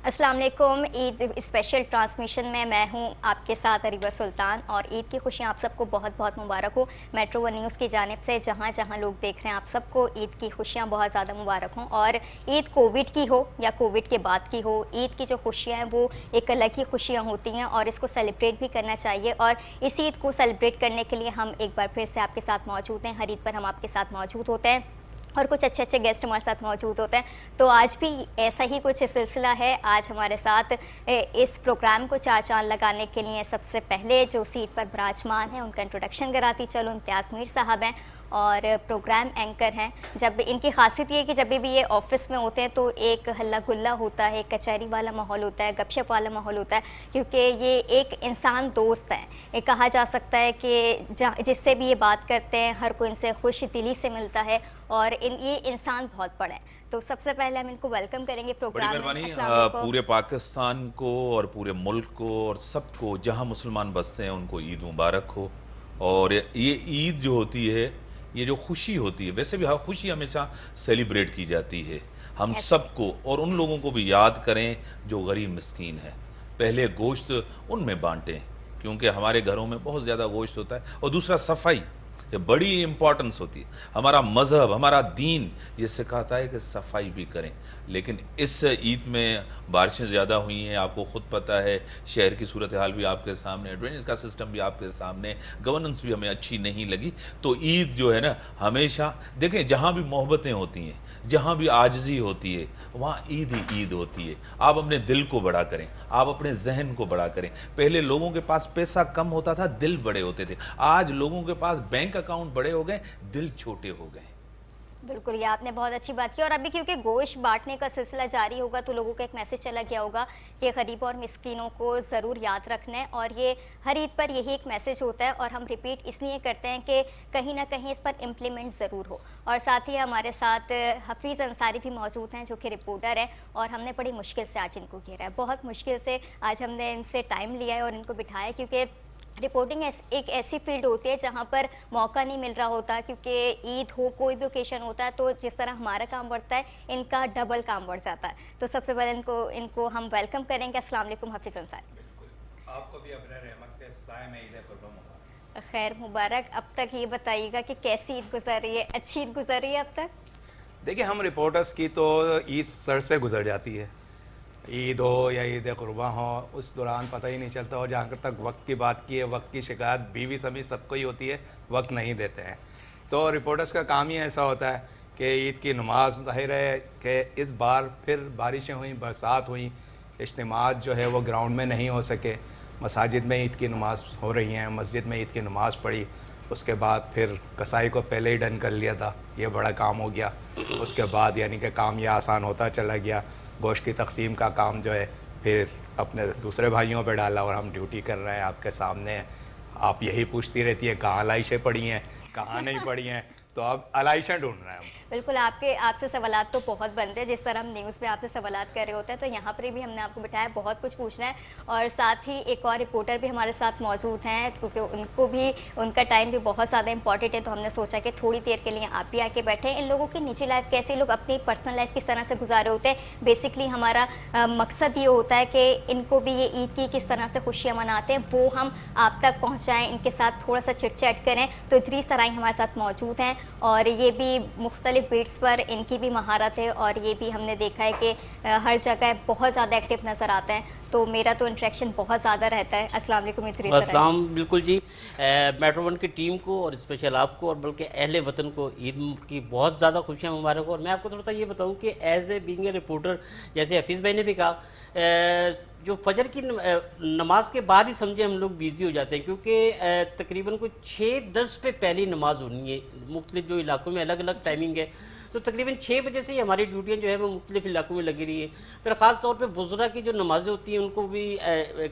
अस्सलाम वालेकुम। Eid special transmission में मैं हूं आपके साथ अरीबा सुल्तान और ईद की खुशियां आप सबको बहुत बहुत मुबारक हो। मेट्रो वन न्यूज़ की जानिब से जहां जहां लोग देख रहे हैं आप सबको ईद की खुशियां बहुत ज़्यादा मुबारक हों। और ईद कोविड की हो या कोविड के बाद की हो, ईद की जो खुशियाँ हैं वो एक अलग ही खुशियाँ होती हैं और इसको सेलिब्रेट भी करना चाहिए। और इस ईद को सेलिब्रेट करने के लिए हम एक बार फिर से आपके साथ मौजूद हैं। हर ईद पर हम आपके साथ मौजूद होते हैं और कुछ अच्छे अच्छे गेस्ट हमारे साथ मौजूद होते हैं। तो आज भी ऐसा ही कुछ सिलसिला है। आज हमारे साथ इस प्रोग्राम को चार चांद लगाने के लिए सबसे पहले जो सीट पर विराजमान है उनका इंट्रोडक्शन कराती चलो। इम्तियाज़ मीर साहब हैं और प्रोग्राम एंकर हैं। जब इनकी खासियत ये है कि जब भी ये ऑफिस में होते हैं तो एक हल्ला गुल्ला होता है, कचहरी वाला माहौल होता है, गपशप वाला माहौल होता है, क्योंकि ये एक इंसान दोस्त है। ये कहा जा सकता है कि जिससे भी ये बात करते हैं हर कोई इनसे खुश दिली से मिलता है और ये इंसान बहुत बड़ा है। तो सबसे पहले हम इनको वेलकम करेंगे प्रोग्राम में। बड़ी अस्सलाम मेहरबानी वालेकुम। पूरे पाकिस्तान को और पूरे मुल्क को और सबको जहां मुसलमान बसते हैं उनको ईद मुबारक हो। और ये ईद जो होती है, ये जो खुशी होती है, वैसे भी हाँ खुशी हमेशा सेलिब्रेट की जाती है। हम सबको और उन लोगों को भी याद करें जो गरीब मिस्कीन है। पहले गोश्त उनमें बांटें क्योंकि हमारे घरों में बहुत ज़्यादा गोश्त होता है। और दूसरा सफाई, ये बड़ी इंपॉर्टेंस होती है। हमारा मज़हब, हमारा दीन ये सिखाता है कि सफाई भी करें। लेकिन इस ईद में बारिशें ज़्यादा हुई हैं, आपको ख़ुद पता है, शहर की सूरत हाल भी आपके सामने, ड्रेनेज का सिस्टम भी आपके सामने, गवर्नेंस भी हमें अच्छी नहीं लगी। तो ईद जो है ना, हमेशा देखें जहाँ भी मोहब्बतें होती हैं, जहाँ भी आजिज़ी होती है, वहाँ ईद ही ईद होती है। आप अपने दिल को बड़ा करें, आप अपने जहन को बड़ा करें। पहले लोगों के पास पैसा कम होता था, दिल बड़े होते थे। आज लोगों के पास बैंक अकाउंट बड़े हो गए, दिल छोटे हो गए। बिल्कुल, ये आपने बहुत अच्छी बात की। और अभी क्योंकि गोश्त बांटने का सिलसिला जारी होगा तो लोगों को एक मैसेज चला गया होगा कि गरीबों और मिस्कीनों को ज़रूर याद रखना है। और ये हर ईद पर यही एक मैसेज होता है और हम रिपीट इसलिए करते हैं कि कहीं ना कहीं इस पर इम्प्लीमेंट ज़रूर हो। और साथ ही हमारे साथ हफीज़ अंसारी भी मौजूद हैं जो कि रिपोर्टर है और हमने बड़ी मुश्किल से आज इनको घेरा है। बहुत मुश्किल से आज हमने इनसे टाइम लिया है और इनको बिठाया, क्योंकि रिपोर्टिंग एक ऐसी फील्ड होती है जहाँ पर मौका नहीं मिल रहा होता। क्योंकि ईद हो, कोई भी ओकेशन होता है तो जिस तरह हमारा काम बढ़ता है इनका डबल काम बढ़ जाता है। तो सबसे पहले इनको हम वेलकम करेंगे। अस्सलाम वालेकुम हफीज़ अंसारी। बिल्कुल, आपको भी अपने रहमत के साए में ईद कुर्बान मुबारक। खैर मुबारक। अब तक ये बताइएगा कि कैसी ईद गुजर रही है? अच्छी ईद गुजर रही है अब तक? देखिए, हम रिपोर्टर्स की तो ईद सर से गुजर जाती है। ईद हो या ईद कुर्बान हो, उस दौरान पता ही नहीं चलता। और जहाँ तक वक्त की बात की है, वक्त की शिकायत बीवी सभी सबको ही होती है, वक्त नहीं देते हैं। तो रिपोर्टर्स का काम ही ऐसा होता है कि ईद की नमाज, जाहिर है कि इस बार फिर बारिशें हुई, बरसात हुई, इज्तिमात जो है वो ग्राउंड में नहीं हो सके। मसाजिद में ईद की नमाज हो रही हैं, मस्जिद में ईद की नमाज़ पढ़ी। उसके बाद फिर कसाई को पहले ही डन कर लिया था, ये बड़ा काम हो गया। उसके बाद यानी कि काम ये आसान होता चला गया। गोश्त की तकसीम का काम जो है फिर अपने दूसरे भाइयों पे डाला और हम ड्यूटी कर रहे हैं आपके सामने। आप यही पूछती रहती है कहाँ अलाइशें पड़ी हैं, कहाँ नहीं पड़ी हैं, तो अब अलाइशें ढूंढ रहे हैं हम। बिल्कुल, आपसे सवालात तो बहुत बनते हैं। जिस तरह हम न्यूज़ में आपसे सवालात कर रहे होते हैं तो यहाँ पर भी हमने आपको बिठाया, बहुत कुछ पूछना है। और साथ ही एक और रिपोर्टर भी हमारे साथ मौजूद हैं, क्योंकि उनको भी उनका टाइम भी बहुत ज़्यादा इंपॉर्टेंट है। तो हमने सोचा कि थोड़ी देर के लिए आप भी आके बैठे। इन लोगों की निजी लाइफ कैसे, लोग अपनी पर्सनल लाइफ किस तरह से गुजारे होते हैं, बेसिकली हमारा मकसद ये होता है कि इनको भी ये ईद की किस तरह से खुशियाँ मनाते हैं वो हम आप तक पहुँचाएँ, इनके साथ थोड़ा सा चिट चैट करें। तो इतनी सराय हमारे साथ मौजूद हैं और ये भी मुख्तलिफ बीट्स पर इनकी भी महारत है। और ये भी हमने देखा है कि हर जगह बहुत ज़्यादा एक्टिव नज़र आते हैं। तो मेरा तो इंट्रैक्शन बहुत ज़्यादा रहता है। अस्सलाम वालेकुम इतनी सराय। अस्सलाम, बिल्कुल जी। मेट्रो वन की टीम को और स्पेशल आपको और बल्कि अहले वतन को ईद की बहुत ज़्यादा खुशियाँ मुबारक हो। और मैं आपको थोड़ा सा ये बताऊँ कि as a being a reporter, जैसे हफीज़ भाई ने भी कहा, जो फजर की नमाज के बाद ही समझे हम लोग बिज़ी हो जाते हैं, क्योंकि तकरीबन कुछ 6:10 पे पहली नमाज होनी है। मुख्तलिफ जो इलाकों में अलग अलग टाइमिंग है, तो तकरीबन 6 बजे से ही हमारी ड्यूटियाँ जो है वो मुख्तलिफ इलाकों में लगी रही है। फिर ख़ास तौर पे वज़रा की जो नमाज़ें होती हैं उनको भी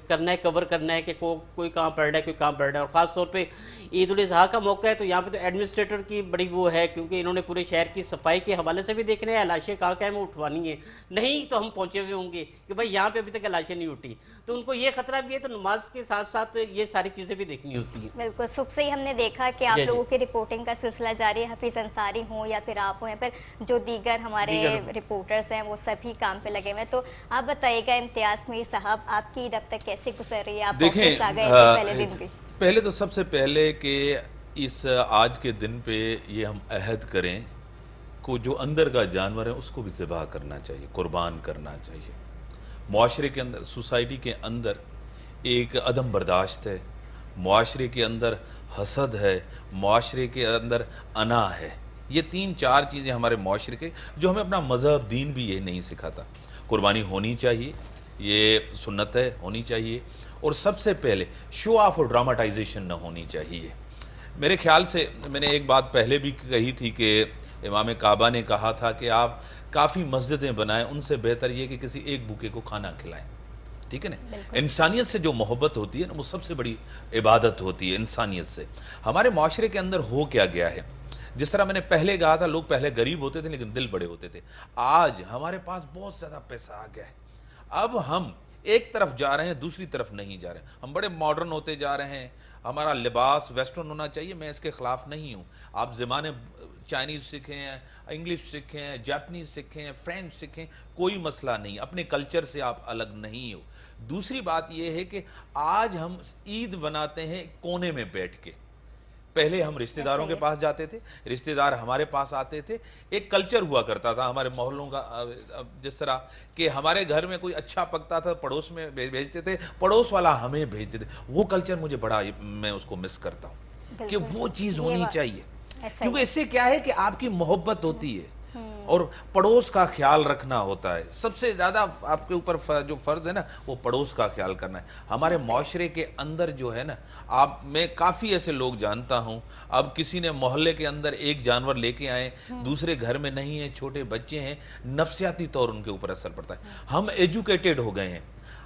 करना है, कवर करना है कि कोई कहाँ पढ़ रहा है, कोई कहाँ पढ़ रहा है। और ख़ास तौर पे ईद उल अज़हा का मौका है तो यहाँ पे तो एडमिनिस्ट्रेटर की बड़ी वो है, क्योंकि इन्होंने पूरे शहर की सफाई के हवाले से भी देखना है, लाशें कहाँ कहाँ में उठवानी है। नहीं तो हम पहुँचे हुए होंगे कि भाई यहाँ पे अभी तक लाशें नहीं उठी, तो उनको ये खतरा भी है। तो नमाज के साथ साथ ये सारी चीज़ें भी देखनी होती हैं। बिल्कुल, सुबह से ही हमने देखा कि आप जी, जी। लोगों की रिपोर्टिंग का सिलसिला जारी है। हफीज़ अंसारी हों या फिर आप हों या फिर जो दीगर हमारे रिपोर्टर्स हैं वो सभी काम पे लगे हुए हैं। तो आप बताइएगा इम्तियाज मीर साहब, आपकी ईद अब तक कैसे गुजर रही है? आप ऑफिस आ गए थे पहले दिन भी। पहले तो सबसे पहले कि इस आज के दिन पे ये हम अहद करें को जो अंदर का जानवर है उसको भी ज़िबा करना चाहिए, कुर्बान करना चाहिए। मुआशरे के अंदर, सोसाइटी के अंदर एक अदम बर्दाश्त है, मुआशरे के अंदर हसद है, मुआशरे के अंदर अना है। ये 3-4 चीज़ें हमारे मुआशरे के जो हमें अपना मज़हब दीन भी ये नहीं सिखाता। कुर्बानी होनी चाहिए, ये सुन्नत है, होनी चाहिए। और सबसे पहले शो ऑफ और ड्रामाटाइजेशन न होनी चाहिए। मेरे ख्याल से मैंने एक बात पहले भी कही थी कि इमाम काबा ने कहा था कि आप काफ़ी मस्जिदें बनाएं, उनसे बेहतर ये कि किसी एक भूखे को खाना खिलाएं। ठीक है ना? इंसानियत से जो मोहब्बत होती है ना, वो सबसे बड़ी इबादत होती है इंसानियत से। हमारे माशरे के अंदर हो क्या गया है, जिस तरह मैंने पहले कहा था, लोग पहले गरीब होते थे लेकिन दिल बड़े होते थे। आज हमारे पास बहुत ज़्यादा पैसा आ गया है, अब हम एक तरफ जा रहे हैं, दूसरी तरफ नहीं जा रहे हैं। हम बड़े मॉडर्न होते जा रहे हैं, हमारा लिबास वेस्टर्न होना चाहिए, मैं इसके ख़िलाफ़ नहीं हूँ। आप ज़माने चाइनीज़ सीखें, इंग्लिश सीखें, जापानीज़ सीखें, फ्रेंच सीखें, कोई मसला नहीं, अपने कल्चर से आप अलग नहीं हो। दूसरी बात यह है कि आज हम ईद बनाते हैं कोने में बैठ के। पहले हम रिश्तेदारों के पास जाते थे, रिश्तेदार हमारे पास आते थे, एक कल्चर हुआ करता था हमारे मोहल्लों का। जिस तरह कि हमारे घर में कोई अच्छा पकता था, पड़ोस में भेजते थे, पड़ोस वाला हमें भेजते थे। वो कल्चर मुझे बड़ा, मैं उसको मिस करता हूँ कि वो चीज़ होनी चाहिए। क्योंकि इससे क्या है कि आपकी मोहब्बत होती है और पड़ोस का ख्याल रखना होता है। सबसे ज़्यादा आपके ऊपर जो फ़र्ज़ है ना, वो पड़ोस का ख्याल करना है। हमारे माशरे के अंदर जो है ना, मैं काफ़ी ऐसे लोग जानता हूँ, अब किसी ने मोहल्ले के अंदर एक जानवर लेके आए, दूसरे घर में नहीं है, छोटे बच्चे हैं, नफ्सियाती तौर उनके ऊपर असर पड़ता है। हम एजुकेटेड हो गए हैं,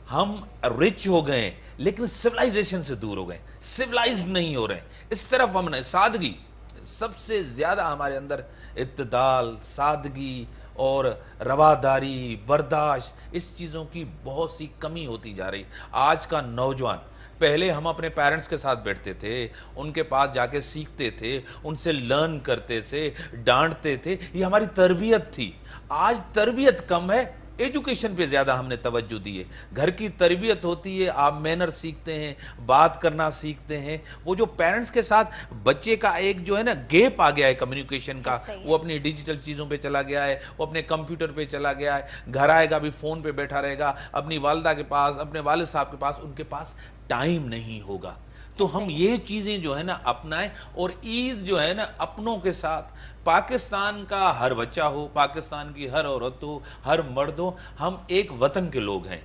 हम रिच हो गए, लेकिन सिविलाइजेशन से दूर हो गए, सिविलाइज नहीं हो रहे हैं। इस तरफ हमने सादगी, सबसे ज़्यादा हमारे अंदर इत्तेदाल, सादगी और रवादारी, बर्दाश्त, इस चीज़ों की बहुत सी कमी होती जा रही। आज का नौजवान, पहले हम अपने पेरेंट्स के साथ बैठते थे, उनके पास जाके सीखते थे, उनसे लर्न करते थे, डांटते थे, ये हमारी तरबियत थी। आज तरबियत कम है, एजुकेशन पे ज़्यादा हमने तवज्जो दी है। घर की तरबियत होती है, आप मैनर सीखते हैं, बात करना सीखते हैं। वो जो पेरेंट्स के साथ बच्चे का एक जो है ना गैप आ गया है कम्युनिकेशन का, वो अपनी डिजिटल चीज़ों पे चला गया है, वो अपने कंप्यूटर पे चला गया है, घर आएगा भी फ़ोन पे बैठा रहेगा, अपनी वालदा के पास, अपने वालिद साहब के पास, उनके पास टाइम नहीं होगा। तो हम ये चीज़ें जो है ना अपनाएं, और ईद जो है ना अपनों के साथ, पाकिस्तान का हर बच्चा हो, पाकिस्तान की हर औरत हो, हर मर्द हो, हम एक वतन के लोग हैं।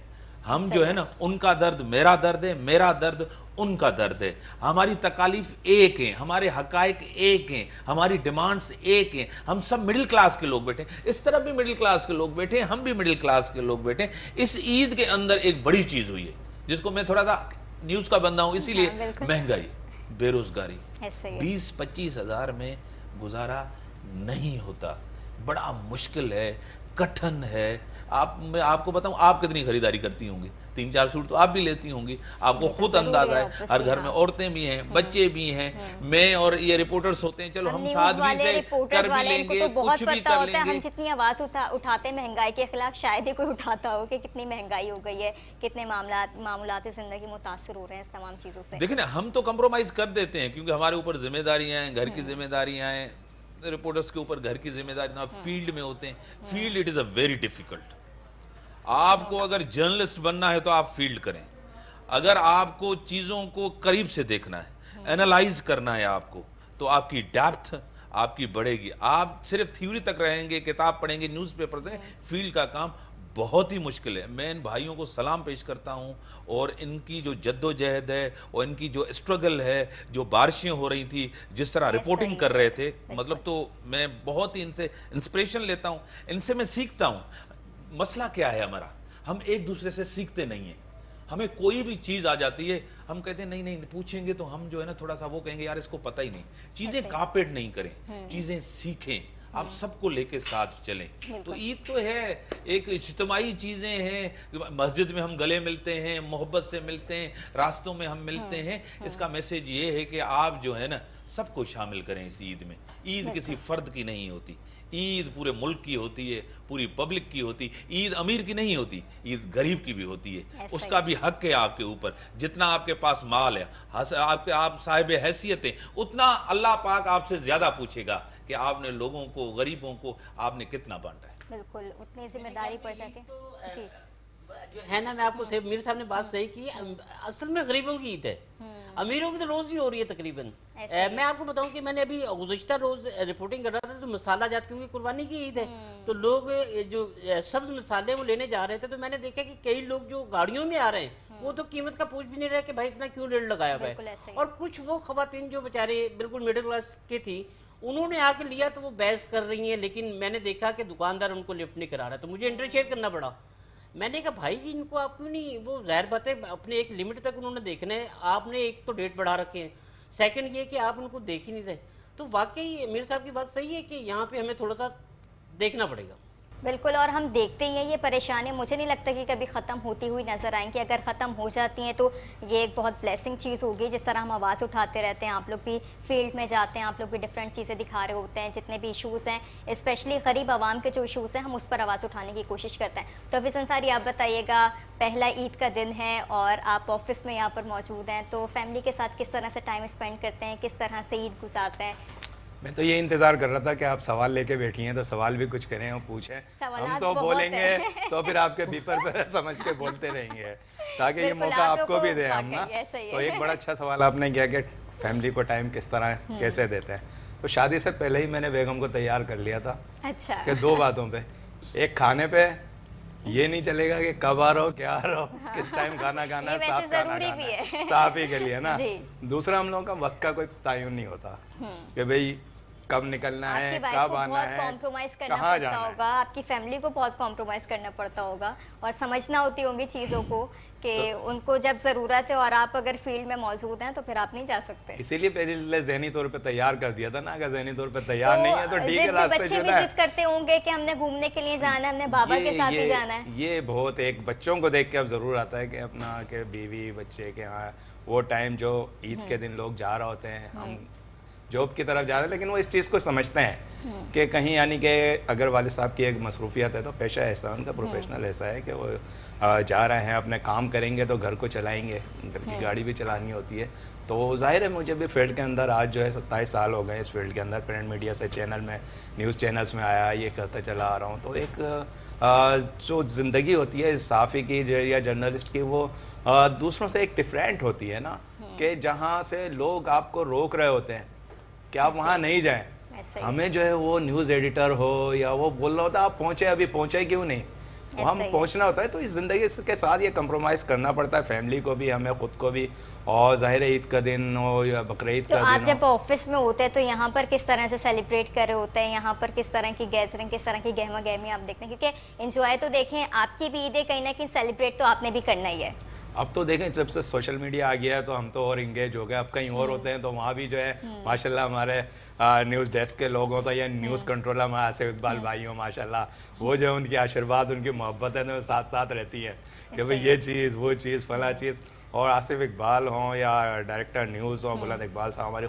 हम जो है ना, उनका दर्द मेरा दर्द है, मेरा दर्द उनका दर्द है। हमारी तकालीफ एक हैं, हमारे हकायक एक हैं, हमारी डिमांड्स एक हैं। हम सब मिडिल क्लास के लोग बैठे, इस तरफ भी मिडिल क्लास के लोग बैठे, हम भी मिडिल क्लास के लोग बैठे। इस ईद के अंदर एक बड़ी चीज़ हुई है, जिसको मैं थोड़ा सा न्यूज़ का बंदा हूँ, इसीलिए महंगाई, बेरोजगारी, 20-25 हज़ार में गुजारा नहीं होता, बड़ा मुश्किल है, कठिन है। मैं आपको बताऊं, आप कितनी खरीदारी करती होंगी, 3-4 सूट तो आप भी लेती होंगी, आपको खुद अंदाजा है। हर घर में औरतें भी हैं, बच्चे भी हैं, मैं और ये रिपोर्टर्स होते हैं, चलो हम सादगी से कर भी लेंगे, तो बहुत कुछ भी पता कर होता है। लेंगे। हम जितनी आवाज उठाते हैं महंगाई के खिलाफ, शायद ही कोई उठाता हो कि कितनी महंगाई हो गई है, कितने मामलात जिंदगी मुतासर हो रहे हैं इस तमाम चीज़ों से। देखिए ना, हम तो कंप्रोमाइज कर देते हैं क्योंकि हमारे ऊपर जिम्मेदारियां हैं, घर की जिम्मेदारियां हैं, रिपोर्टर्स के ऊपर घर की जिम्मेदारी ना, फील्ड में होते हैं। Field it is a very difficult. आपको अगर जर्नलिस्ट बनना है तो आप फील्ड करें। अगर आपको चीज़ों को करीब से देखना है, एनालाइज करना है आपको, तो आपकी डेप्थ आपकी बढ़ेगी। आप सिर्फ थ्योरी तक रहेंगे, किताब पढ़ेंगे, न्यूज़पेपर से, फील्ड का काम बहुत ही मुश्किल है। मैं इन भाइयों को सलाम पेश करता हूं, और इनकी जो जद्दोजहद है और इनकी जो स्ट्रगल है, जो बारिशें हो रही थी, जिस तरह रिपोर्टिंग कर रहे थे, मतलब तो मैं बहुत ही इनसे इंस्पिरेशन लेता हूं, इनसे मैं सीखता हूं। मसला क्या है हमारा, हम एक दूसरे से सीखते नहीं हैं। हमें कोई भी चीज़ आ जाती है, हम कहते हैं नहीं पूछेंगे तो हम जो है ना थोड़ा सा वो कहेंगे यार इसको पता ही नहीं। चीज़ें कॉपरेट नहीं करें, चीज़ें सीखें, आप सबको लेके साथ चलें। तो ईद तो है, एक इज्तिमाई चीज़ें हैं, मस्जिद में हम गले मिलते हैं, मोहब्बत से मिलते हैं, रास्तों में हम मिलते हैं। इसका मैसेज ये है कि आप जो है ना सबको शामिल करें इस ईद में। ईद किसी फ़र्द की नहीं होती, ईद पूरे मुल्क की होती है, पूरी पब्लिक की होती। ईद अमीर की नहीं होती, ईद गरीब की भी होती है। ऐसा उसका भी हक है आपके ऊपर। जितना आपके पास माल है, आप साहिब हैसियत हैं, उतना अल्लाह पाक आपसे ज़्यादा पूछेगा कि आपने लोगों को, गरीबों को आपने कितना बांटा है। बिल्कुल, उतनी जिम्मेदारी पड़ जाती है। तो जी। जो है ना, मैं आपको मीर साहब ने बात सही की, असल में गरीबों की ईद है, अमीरों की तो रोज ही हो रही है तकरीबन। ऐसा ही है। मैं आपको बताऊं कि मैंने अभी गुज़िश्ता रोज रिपोर्टिंग कर रहा था, तो मसाला जात, क्योंकि कुर्बानी की ईद है, तो लोग जो सब्ज मसाले वो लेने जा रहे थे, तो मैंने देखा कि कई लोग जो गाड़ियों में आ रहे हैं वो तो कीमत का पूछ भी नहीं रहे कि भाई इतना क्यों रेट लगाया हुआ बिल्कुल है। ऐसे ही। और कुछ वो खवातीन जो बेचारे बिल्कुल मिडिल क्लास की थी, उन्होंने आके लिया तो वो बहस कर रही हैं, लेकिन मैंने देखा कि दुकानदार उनको लिफ्ट नहीं करा रहा, तो मुझे इंटरशेयर करना पड़ा। मैंने कहा भाई जी इनको आप क्यों नहीं, वो जाहिर बात है अपने एक लिमिट तक उन्होंने देखना है, आपने एक तो डेट बढ़ा रखे हैं, सेकंड ये कि आप उनको देख ही नहीं रहे। तो वाकई मीर साहब की बात सही है कि यहाँ पे हमें थोड़ा सा देखना पड़ेगा। बिल्कुल, और हम देखते ही हैं ये परेशानियाँ, मुझे नहीं लगता कि कभी ख़त्म होती हुई नज़र आएंगी। अगर ख़त्म हो जाती हैं तो ये एक बहुत ब्लेसिंग चीज़ होगी। जिस तरह हम आवाज़ उठाते रहते हैं, आप लोग भी फील्ड में जाते हैं, आप लोग भी डिफरेंट चीज़ें दिखा रहे होते हैं, जितने भी इशूज़ हैं, स्पेशली गरीब आवाम के जो इशूज़ हैं, हम उस पर आवाज़ उठाने की कोशिश करते हैं। तो हफीज़ अंसारी, आप बताइएगा, पहला ईद का दिन है और आप ऑफिस में यहाँ पर मौजूद हैं, तो फैमिली के साथ किस तरह से टाइम स्पेंड करते हैं, किस तरह से ईद गुजारते हैं? मैं तो ये इंतज़ार कर रहा था कि आप सवाल लेके बैठी हैं तो सवाल भी कुछ करें और पूछें। सवालात हम तो बहुत बोलेंगे हैं। तो फिर आपके बीपर पर समझ के बोलते रहेंगे, ताकि ये बिल्कुल, मौका आप आपको लोगों भी को दें हम ना। वाकई ऐसा ही है। तो एक बड़ा अच्छा सवाल आपने किया कि फैमिली को टाइम किस तरह कैसे देते हैं। तो शादी से पहले ही मैंने बेगम को तैयार कर लिया था अच्छा। कि दो बातों पे, एक खाने पे, ये नहीं चलेगा कि कब आ रहा हो, क्या आ रहा हो, किस टाइम खाना खाना ये है, वैसे साफ खाना ज़रूरी खाना भी है, है। साफ ही के लिए ना। जी। दूसरा, हम लोगों का वक्त का कोई तयन नहीं होता कि भाई कब निकलना है, आपकी वाइफ कब को आना बहुत है, कॉम्प्रोमाइज करना कहाँ पड़ता जाना है। होगा, आपकी फैमिली को बहुत कॉम्प्रोमाइज करना पड़ता होगा और समझना होती होंगी चीज़ों को कि उनको जब ज़रूरत है, और आप अगर फील्ड में मौजूद हैं तो फिर आप नहीं जा सकते। इसीलिए पहले जहनी तौर पे तैयार कर दिया था ना, अगर जहनी तौर पे तैयार नहीं है तो ठीक है, जिद रास्ते बच्चे चलना भी जिद है। करते होंगे कि हमने घूमने के लिए जाना है, हमने बाबा के साथ ही जाना है। ये बहुत एक बच्चों को देख के अब जरूर आता है कि अपना के बीवी बच्चे के यहाँ वो टाइम जो ईद के दिन लोग जा रहे होते हैं, हम जॉब की तरफ जा रहे हैं, लेकिन वो इस चीज़ को समझते हैं कि कहीं, यानी कि अगर वालिद साहब की एक मसरूफियत है तो पेशा ऐसा, उनका प्रोफेशनल ऐसा है कि वो जा रहे हैं, अपने काम करेंगे तो घर को चलाएंगे, घर की गाड़ी भी चलानी होती है। तो जाहिर है मुझे भी फील्ड के अंदर आज जो है 27 साल हो गए इस फील्ड के अंदर, प्रिंट मीडिया से चैनल में, न्यूज़ चैनल्स में आया, ये करता चला आ रहा हूँ। तो एक जो ज़िंदगी होती है सहाफ़ी की या जर्नलिस्ट की, वो दूसरों से एक डिफरेंट होती है ना, कि जहाँ से लोग आपको रोक रहे होते हैं कि आप वहाँ नहीं जाएं। ऐसे ही। हमें जो है वो न्यूज़ एडिटर हो या वो बोल रहा होता है आप पहुँचे, अभी पहुँचे क्यों नहीं, तो हम ऐसे ही। पहुँचना होता है। तो इस ज़िंदगी के साथ ये कंप्रोमाइज़ करना पड़ता है, फैमिली को भी, हमें ख़ुद को भी। और ज़ाहिर ईद का दिन हो या बकरीद तो का आप दिन जब ऑफिस में होते हैं तो यहाँ पर किस तरह से सेलिब्रेट कर रहे होते हैं, यहाँ पर किस तरह की गैदरिंग, किस तरह की गहमा गहमी आप देखते हैं? क्योंकि एंजॉय तो देखें आपकी भी ईद है, कहीं ना कहीं सेलिब्रेट तो आपने भी करना ही है। अब तो देखें जब से सोशल मीडिया आ गया है तो हम तो और इंगेज हो गए। अब कहीं और होते हैं तो वहाँ भी जो है माशाल्लाह हमारे न्यूज़ डेस्क के लोग हों तो या न्यूज़ कंट्रोलर हमारे आसिफ इकबाल भाई हो माशाल्लाह, वो जो है उनकी आशीर्वाद, उनकी मोहब्बत है ना, साथ साथ रहती है कि भाई ये चीज़, वो चीज़, फला चीज़। और आसिफ इकबाल हों या डायरेक्टर न्यूज़ हों बुलंद इकबाल साहब, हमारी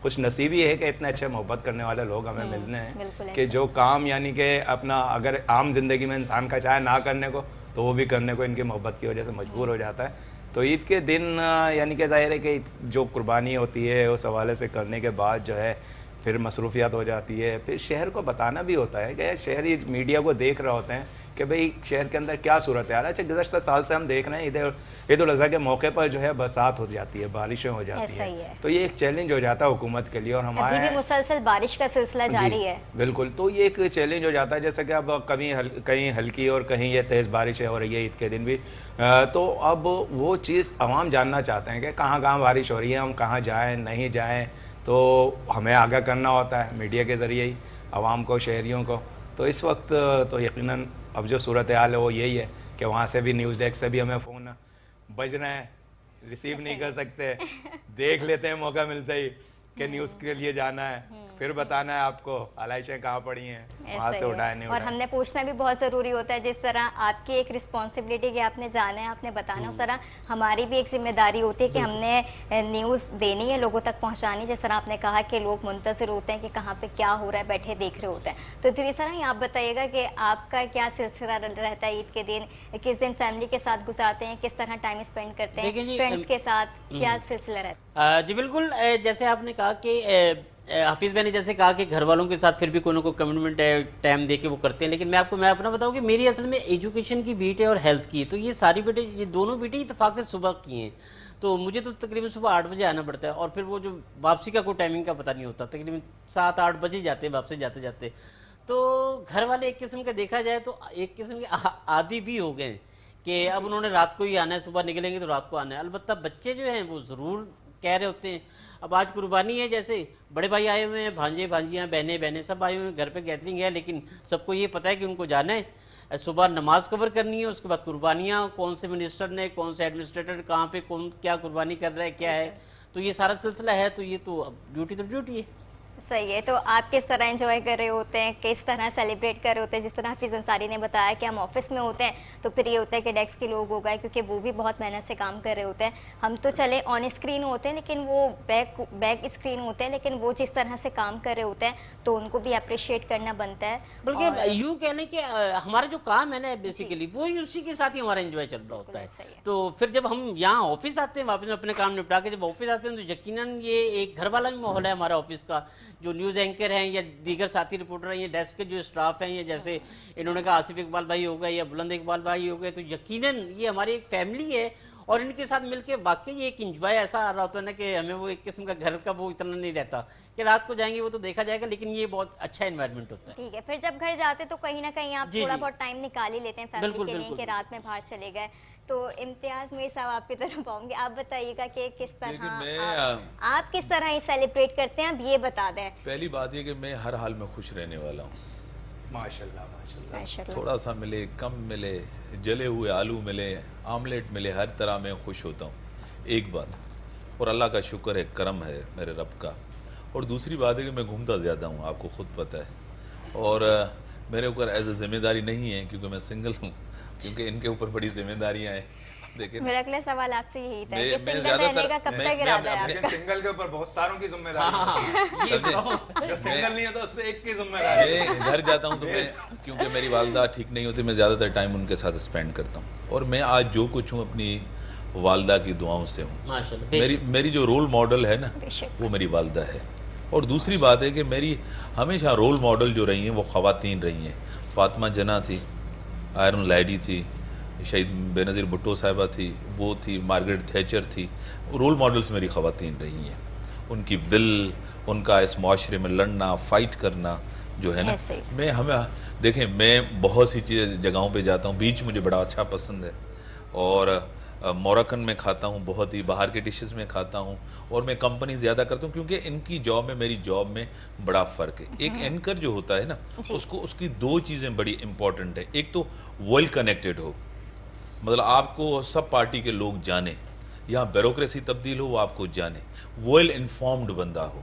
खुश नसीबी है कि इतने अच्छे मोहब्बत करने वाले लोग हमें मिलने बिल्कुल हैं कि जो काम, यानी कि अपना अगर आम जिंदगी में इंसान का चाहे ना करने को, तो वो भी करने को इनकी मोहब्बत की वजह से मजबूर हो जाता है। तो ईद के दिन यानी कि ज़ाहिर है कि जो कुर्बानी होती है उस हवाले से करने के बाद जो है फिर मसरूफियात हो जाती है। फिर शहर को बताना भी होता है कि शहरी मीडिया को देख रहे होते हैं कि भाई शहर के अंदर क्या सूरत है। अच्छा, गुज़श्ता साल से हम देख रहे हैं ईद उल अज़हा के मौके पर जो है बरसात हो जाती है, बारिशें हो जाती ऐसा ही है। तो ये एक चैलेंज हो जाता है हुकूमत के लिए। और अभी हमारे भी मुसलसल बारिश का सिलसिला जारी है। बिल्कुल, तो ये एक चैलेंज हो जाता है, जैसे कि अब कहीं हल्की और कहीं ये तेज़ बारिशें हो रही है ईद के दिन भी। तो अब वो चीज़ आवाम जानना चाहते हैं कि कहाँ कहाँ बारिश हो रही है, हम कहाँ जाएँ नहीं जाएँ। तो हमें आगाह करना होता है मीडिया के ज़रिए ही आवाम को, शहरियों को। तो इस वक्त तो यकीनन अब जो सूरत हाल है वो यही है कि वहाँ से भी, न्यूज़ डेस्क से भी हमें फ़ोन बज रहे हैं, रिसीव नहीं कर सकते, देख लेते हैं मौका मिलते ही कि न्यूज़ के लिए जाना है। फिर बताना है आपको आलाइशें कहाँ पड़ी हैं, वहाँ ऐसा से ही उठाए है। नहीं और उठाए। हमने पूछना भी बहुत ज़रूरी होता है, जिस तरह आपकी एक रिस्पॉन्सिबिलिटी कि आपने जाना है, आपने बताना है, उस तरह हमारी भी एक जिम्मेदारी होती है कि हमने न्यूज़ देनी है, लोगों तक पहुंचानी। जिस तरह आपने कहा कि लोग मुंतज़िर होते हैं कि कहाँ पे क्या हो रहा है, बैठे देख रहे होते हैं। तो धीरे सर आप बताइएगा कि आपका क्या सिलसिला रहता है ईद के दिन, किस दिन फैमिली के साथ गुजारते हैं, किस तरह टाइम स्पेंड करते देखिए हैं जी, फ्रेंड्स के साथ, क्या सिलसिला रहता है? जी बिल्कुल, जैसे आपने कहा कि हाफिज़ भाई ने जैसे कहा कि घर वालों के साथ फिर भी कोई ना कोई कमिटमेंट है, टाइम दे के वो करते हैं, लेकिन मैं अपना बताऊं कि मेरी असल में एजुकेशन की बीट है और हेल्थ की है। तो ये सारी बेटे, ये दोनों बेटे इत्तेफाक से सुबह की हैं। तो मुझे तो तकरीबन सुबह 8 बजे आना पड़ता है, और फिर वो जो वापसी का कोई टाइमिंग का पता नहीं होता, तकरीबन 7-8 बजे जाते हैं वापसी जाते जाते। तो घर वाले एक किस्म का देखा जाए तो एक किस्म के आदी भी हो गए हैं कि अब उन्होंने रात को ही आना है, सुबह निकलेंगे तो रात को आना है। अलबत्ता बच्चे जो हैं वो ज़रूर कह रहे होते हैं। अब आज कुर्बानी है, जैसे बड़े भाई आए हुए हैं, भांजे भांजियाँ बहनें सब आए हुए हैं, घर पे गैदरिंग है, लेकिन सबको ये पता है कि उनको जाना है, सुबह नमाज कवर करनी है, उसके बाद कुर्बानियाँ, कौन से मिनिस्टर ने, कौन से एडमिनिस्ट्रेटर कहाँ पे कौन क्या कुर्बानी कर रहा है, क्या है, तो ये सारा सिलसिला है। तो ये तो अब ड्यूटी तो ड्यूटी है। सही है। तो आप किस तरह एंजॉय कर रहे होते हैं, किस तरह सेलिब्रेट कर रहे होते हैं? जिस तरह हाफिज़ अंसारी ने बताया कि हम ऑफिस में होते हैं तो फिर ये होता है कि डेस्क के लोग हो गए, क्योंकि वो भी बहुत मेहनत से काम कर रहे होते हैं। हम तो चले ऑन स्क्रीन होते हैं, लेकिन वो बैक स्क्रीन होते हैं, लेकिन वो जिस तरह से काम कर रहे होते हैं तो उनको भी अप्रिशिएट करना बनता है। बल्कि यूँ कह लें कि हमारा जो काम है ना बेसिकली वो ही उसी के साथ ही हमारा एंजॉय चल रहा होता है। सही है। तो फिर जब हम यहाँ ऑफिस आते हैं, वापस अपने काम निपटा के जब ऑफिस आते हैं, तो यकीनन ये एक घर वाला भी माहौल है हमारा ऑफिस का। जो न्यूज़ एंकर हैं या दीगर साथी रिपोर्टर हैं या डेस्क के जो स्टाफ हैं, या जैसे इन्होंने कहा आसिफ इकबाल भाई हो गए या बुलंद इकबाल भाई हो गए, तो यकीनन ये हमारी एक फैमिली है। और इनके साथ मिलके वाकई एक इंजॉय ऐसा आ रहा होता है ना कि हमें वो एक किस्म का घर का वो इतना नहीं रहता कि रात को जाएंगे वो तो देखा जाएगा, लेकिन ये बहुत अच्छा एनवायरनमेंट होता है। ठीक है, फिर जब घर जाते तो कहीं ना कहीं आप जी, थोड़ा जी। बहुत टाइम निकाल ही लेते हैं फैमिली बिल्कुल, के लिए बिल्कुल, कि रात में बाहर चले गए। तो इम्तियाज मेरे साहब आपकी तरफ आऊंगे, आप बताइएगा कि किस तरह देखिए, मैं आप किस तरह ये सेलिब्रेट करते हैं, अब ये बता दें। पहली बात ये कि मैं हर हाल में खुश रहने वाला हूँ। माशाल्लाह माशाल्लाह। माशाल्लाह। थोड़ा सा मिले, कम मिले, जले हुए आलू मिले, आमलेट मिले, हर तरह मैं खुश होता हूँ, एक बात। और अल्लाह का शुक्र है, करम है मेरे रब का। और दूसरी बात है कि मैं घूमता ज़्यादा हूँ, आपको ख़ुद पता है। और मेरे ऊपर एज ए ज़िम्मेदारी नहीं है, क्योंकि मैं सिंगल हूँ, क्योंकि इनके ऊपर बड़ी जिम्मेदारियाँ हैं। देखिए, मेरा अगला सवाल आपसे यही था कि मैं सिंगल रहने का कब तक इरादा है आपका? लेकिन सिंगल के ऊपर बहुत सारों की जिम्मेदारी है। ये जो सिंगल नहीं है तो उस पर एक की जिम्मेदारी है। मैं घर जाता हूँ तो मैं, क्योंकि मेरी वालदा ठीक नहीं होती, मैं ज़्यादातर टाइम उनके साथ स्पेंड करता हूँ। और मैं आज जो कुछ हूँ अपनी वालदा की दुआओं से हूँ। माशाल्लाह। मेरी जो रोल मॉडल है ना, बेशक। वो मेरी वालदा है। और दूसरी बात है कि मेरी हमेशा रोल मॉडल जो रही हैं वो ख़वातीन रही हैं। फातिमा जना थी, आयरन लाइडी थी, शहीद बेनज़ीर भुट्टो साहिबा थी, वो थी, मार्गरेट थैचर थी। रोल मॉडल्स मेरी ख़वातीन रही हैं। उनकी विल, उनका इस माशरे में लड़ना, फ़ाइट करना जो है ना, ऐसे ही। मैं हमें देखें, मैं बहुत सी चीज़ जगहों पे जाता हूँ। बीच मुझे बड़ा अच्छा पसंद है, और मोरक्कन में खाता हूँ, बहुत ही बाहर के डिशेस में खाता हूँ। और मैं कंपनी ज़्यादा करता हूँ, क्योंकि इनकी जॉब में मेरी जॉब में बड़ा फ़र्क है। एक एंकर जो होता है ना, उसको उसकी दो चीज़ें बड़ी इंपॉर्टेंट है। एक तो वेल कनेक्टेड हो, मतलब आपको सब पार्टी के लोग जाने, यहाँ ब्यूरोक्रेसी तब्दील हो वो आपको जाने, वेल इन्फॉर्म्ड बंदा हो,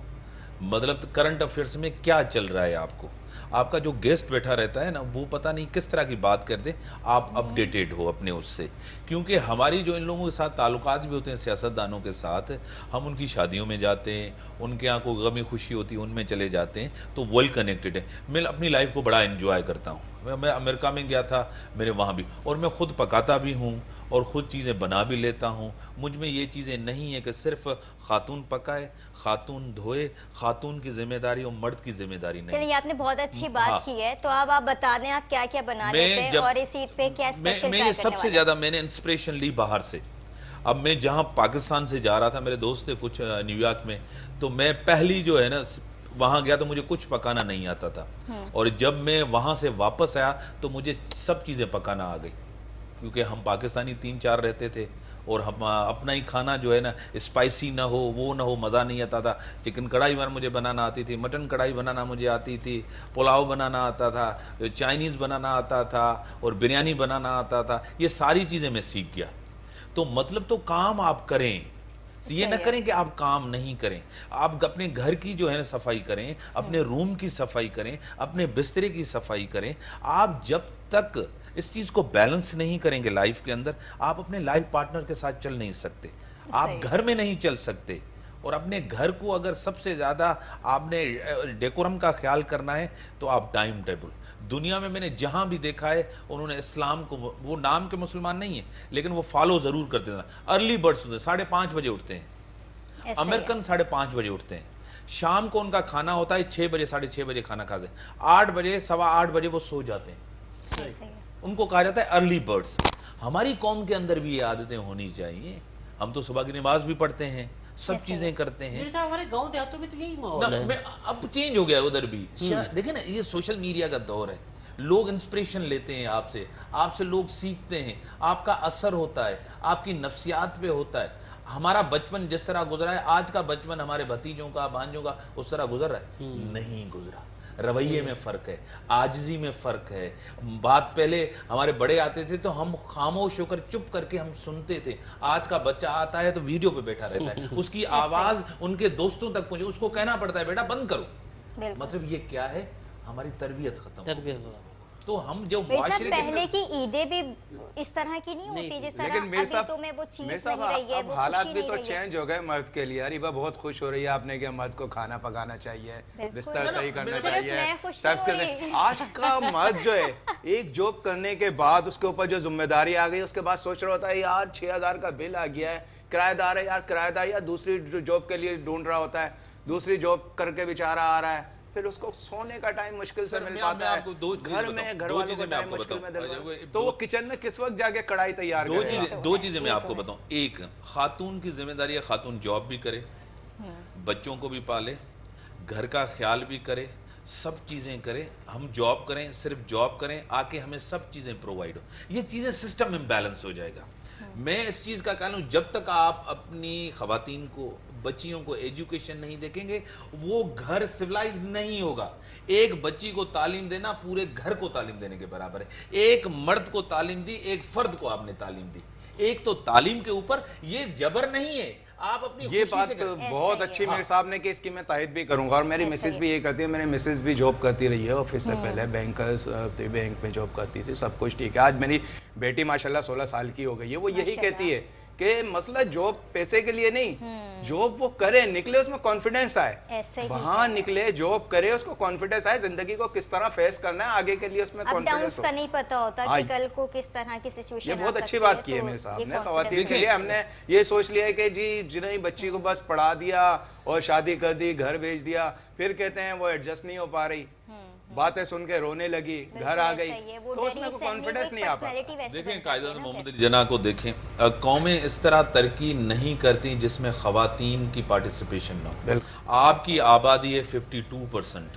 मतलब करंट अफेयर्स में क्या चल रहा है आपको, आपका जो गेस्ट बैठा रहता है ना, वो पता नहीं किस तरह की बात कर दे, आप अपडेटेड हो अपने उससे। क्योंकि हमारी जो इन लोगों के साथ ताल्लुकात भी होते हैं सियासतदानों के साथ, हम उनकी शादियों में जाते हैं, उनके यहाँ कोई गमी खुशी होती है उनमें चले जाते हैं, तो वेल कनेक्टेड है। मैं अपनी लाइफ को बड़ा एंजॉय करता हूँ। मैं अमेरिका में गया था, मेरे वहाँ भी, और मैं ख़ुद पकाता भी हूँ और ख़ुद चीज़ें बना भी लेता हूँ। मुझ में ये चीज़ें नहीं है कि सिर्फ खातून पकाए, खातून धोए, खातून की जिम्मेदारी और मर्द की जिम्मेदारी नहीं। चलिए, आपने बहुत अच्छी बात हाँ। की है, तो अब आप बता दें आप क्या क्या बना लेते हैं और इस ईद पे क्या स्पेशल मैं सबसे ज़्यादा मैंने इंस्पिरेशन ली बाहर से। अब मैं जहाँ पाकिस्तान से जा रहा था, मेरे दोस्त थे कुछ न्यूयॉर्क में, तो मैं पहली जो है ना वहाँ गया तो मुझे कुछ पकाना नहीं आता था, और जब मैं वहाँ से वापस आया तो मुझे सब चीज़ें पकाना आ गई, क्योंकि हम पाकिस्तानी 3-4 रहते थे, और हम अपना ही खाना जो है ना, स्पाइसी ना हो, वो ना हो, मज़ा नहीं आता था। चिकन कढ़ाई मुझे बनाना आती थी, मटन कढ़ाई बनाना मुझे आती थी, पुलाव बनाना आता था, चाइनीज़ बनाना आता था, और बिरयानी बनाना आता था। ये सारी चीज़ें मैं सीख गया। तो मतलब तो काम आप करें, ये ना सही है। करें कि आप काम नहीं करें, आप अपने घर की जो है ना सफाई करें, अपने रूम की सफाई करें, अपने बिस्तरे की सफाई करें। आप जब तक इस चीज़ को बैलेंस नहीं करेंगे लाइफ के अंदर, आप अपने लाइफ पार्टनर के साथ चल नहीं सकते, आप सही। घर में नहीं चल सकते। और अपने घर को अगर सबसे ज़्यादा आपने डेकोरम का ख्याल करना है तो आप टाइम टेबल, दुनिया में मैंने जहाँ भी देखा है उन्होंने इस्लाम को, वो नाम के मुसलमान नहीं है लेकिन वो फॉलो ज़रूर करते थे। अर्ली बर्ड्स होते हैं, 5:30 बजे उठते हैं। ऐसे ही है। अमेरिकन 5:30 बजे उठते हैं। शाम को उनका खाना होता है 6 बजे, 6:30 बजे खाना खाते हैं। 8 बजे, 8:15 बजे वो सो जाते हैं। ऐसे ही है। उनको कहा जाता है अर्ली बर्ड्स। हमारी कौम के अंदर भी ये आदतें होनी चाहिए। हम तो सुबह की नमाज भी पढ़ते हैं, सब ऐसे चीजें करते हैं मेरे साहब हमारे गांव देहातों में तो यही ना, माहौल है। अब चेंज हो गया है उधर भी। देखिए ना, ये सोशल मीडिया का दौर है, लोग इंस्पिरेशन लेते हैं आपसे, आपसे लोग सीखते हैं, आपका असर होता है, आपकी नफ्सियात पे होता है। हमारा बचपन जिस तरह गुजरा है, आज का बचपन हमारे भतीजों का, भांजों का उस तरह गुजर रहा है? नहीं गुजरा। रवैये में फ़र्क है, आजिज़ी में फ़र्क है। बात पहले हमारे बड़े आते थे तो हम खामोश होकर चुप करके हम सुनते थे। आज का बच्चा आता है तो वीडियो पे बैठा रहता है, उसकी आवाज़ उनके दोस्तों तक पहुंचे, उसको कहना पड़ता है बेटा बंद करो। बिल्कुल। मतलब ये क्या है? हमारी तरबियत खत्म। तरबियत तो हम जो मेरे साथ माशरे के पहले अंदर- की ईदें भी इस तरह की नहीं होती जिस तरह लेकिन मेरे अभी साहब तो में वो चीज मेरे नहीं साहब रही है, अब वो हालात खुशी भी नहीं तो रही है। चेंज हो गए मर्द के लिए। अरीबा बहुत खुश हो रही है आपने कि मर्द को खाना पकाना चाहिए, बिल्कुल। बिस्तर सही करना सिर्फ चाहिए, मैं खुश सब नहीं करने। हुई। आज का मर्द जो है एक जॉब करने के बाद उसके ऊपर जो जिम्मेदारी आ गई, उसके बाद सोच रहा होता है यार 6,000 का बिल आ गया है, किराएदार है यार, किराएदार या दूसरी जॉब के लिए ढूंढ रहा होता है, दूसरी जॉब करके बेचारा आ रहा है, फिर उसको सोने का टाइम मुश्किल से सर, मिल मैं पाता है, आपको दो चीजें घर में बताऊं, घर दो वालों चीजें को मैं टाइम आपको मुश्किल में बताऊं। दिलवा- अच्छा, तो वो दो- किचन में किस वक्त जाके कढ़ाई तैयार दो करेगा? चीजें मैं आपको बताऊं। एक, खातून की जिम्मेदारी है खातून जॉब भी करे, बच्चों को भी पाले, घर का ख्याल भी करे, सब चीज़ें करे। हम जॉब करें, सिर्फ जॉब करें, आके हमें सब चीज़ें प्रोवाइड हो, ये चीज़ें सिस्टम इम्बैलेंस हो जाएगा। मैं इस चीज़ का कहूँ, जब तक आप अपनी खवातीन को, बच्चियों को एजुकेशन नहीं देखेंगे, वो घर सिविलाइज नहीं होगा। एक बच्ची को तालीम देना पूरे घर को तालीम देने के बराबर है। एक मर्द को तालीम दी, एक फर्द को आपने तालीम दी। एक तो तालीम के ऊपर, ये जबर नहीं है, आप अपनी ये खुशी बात से करें। बहुत ऐसा ही अच्छी है। मेरे साहब ने कि इसकी मैं तायद भी करूंगा। और मेरी ऐसा मिसेज ही भी ये करती है, मेरी मिसेज भी जॉब करती रही है ऑफिस से पहले, बैंक में जॉब करती थी, सब कुछ ठीक है। आज मेरी बेटी माशाल्लाह 16 साल की हो गई है। वो यही माशाल्लाह। कहती है कि मसला जॉब पैसे के लिए नहीं, जॉब वो करे, निकले उसमें कॉन्फिडेंस आए, ऐसे ही वहां है। निकले, जॉब करे, उसको कॉन्फिडेंस आए, जिंदगी को किस तरह फेस करना है आगे के लिए, उसमें अप डाउन्स कॉन्फिडेंस का हो। नहीं पता होता हाँ, कि कल को किस तरह की सिचुएशन ये बहुत अच्छी बात की है मेरे साहब ने। खवातीन के लिए हमने ये सोच लिया है कि जी जिन्हें बच्ची को बस पढ़ा दिया और शादी कर दी, घर भेज दिया, फिर कहते हैं वो एडजस्ट नहीं हो पा रही, बातें सुन के रोने लगी, घर आ गई, तो उसमें कोई कॉन्फिडेंस नहीं आ पाता। देखें कायदा मोहम्मद अली जना को देखें, कौमें इस तरह तरक्की नहीं करती जिसमें खवातीन की पार्टिसिपेशन ना हो। आपकी आबादी है 52%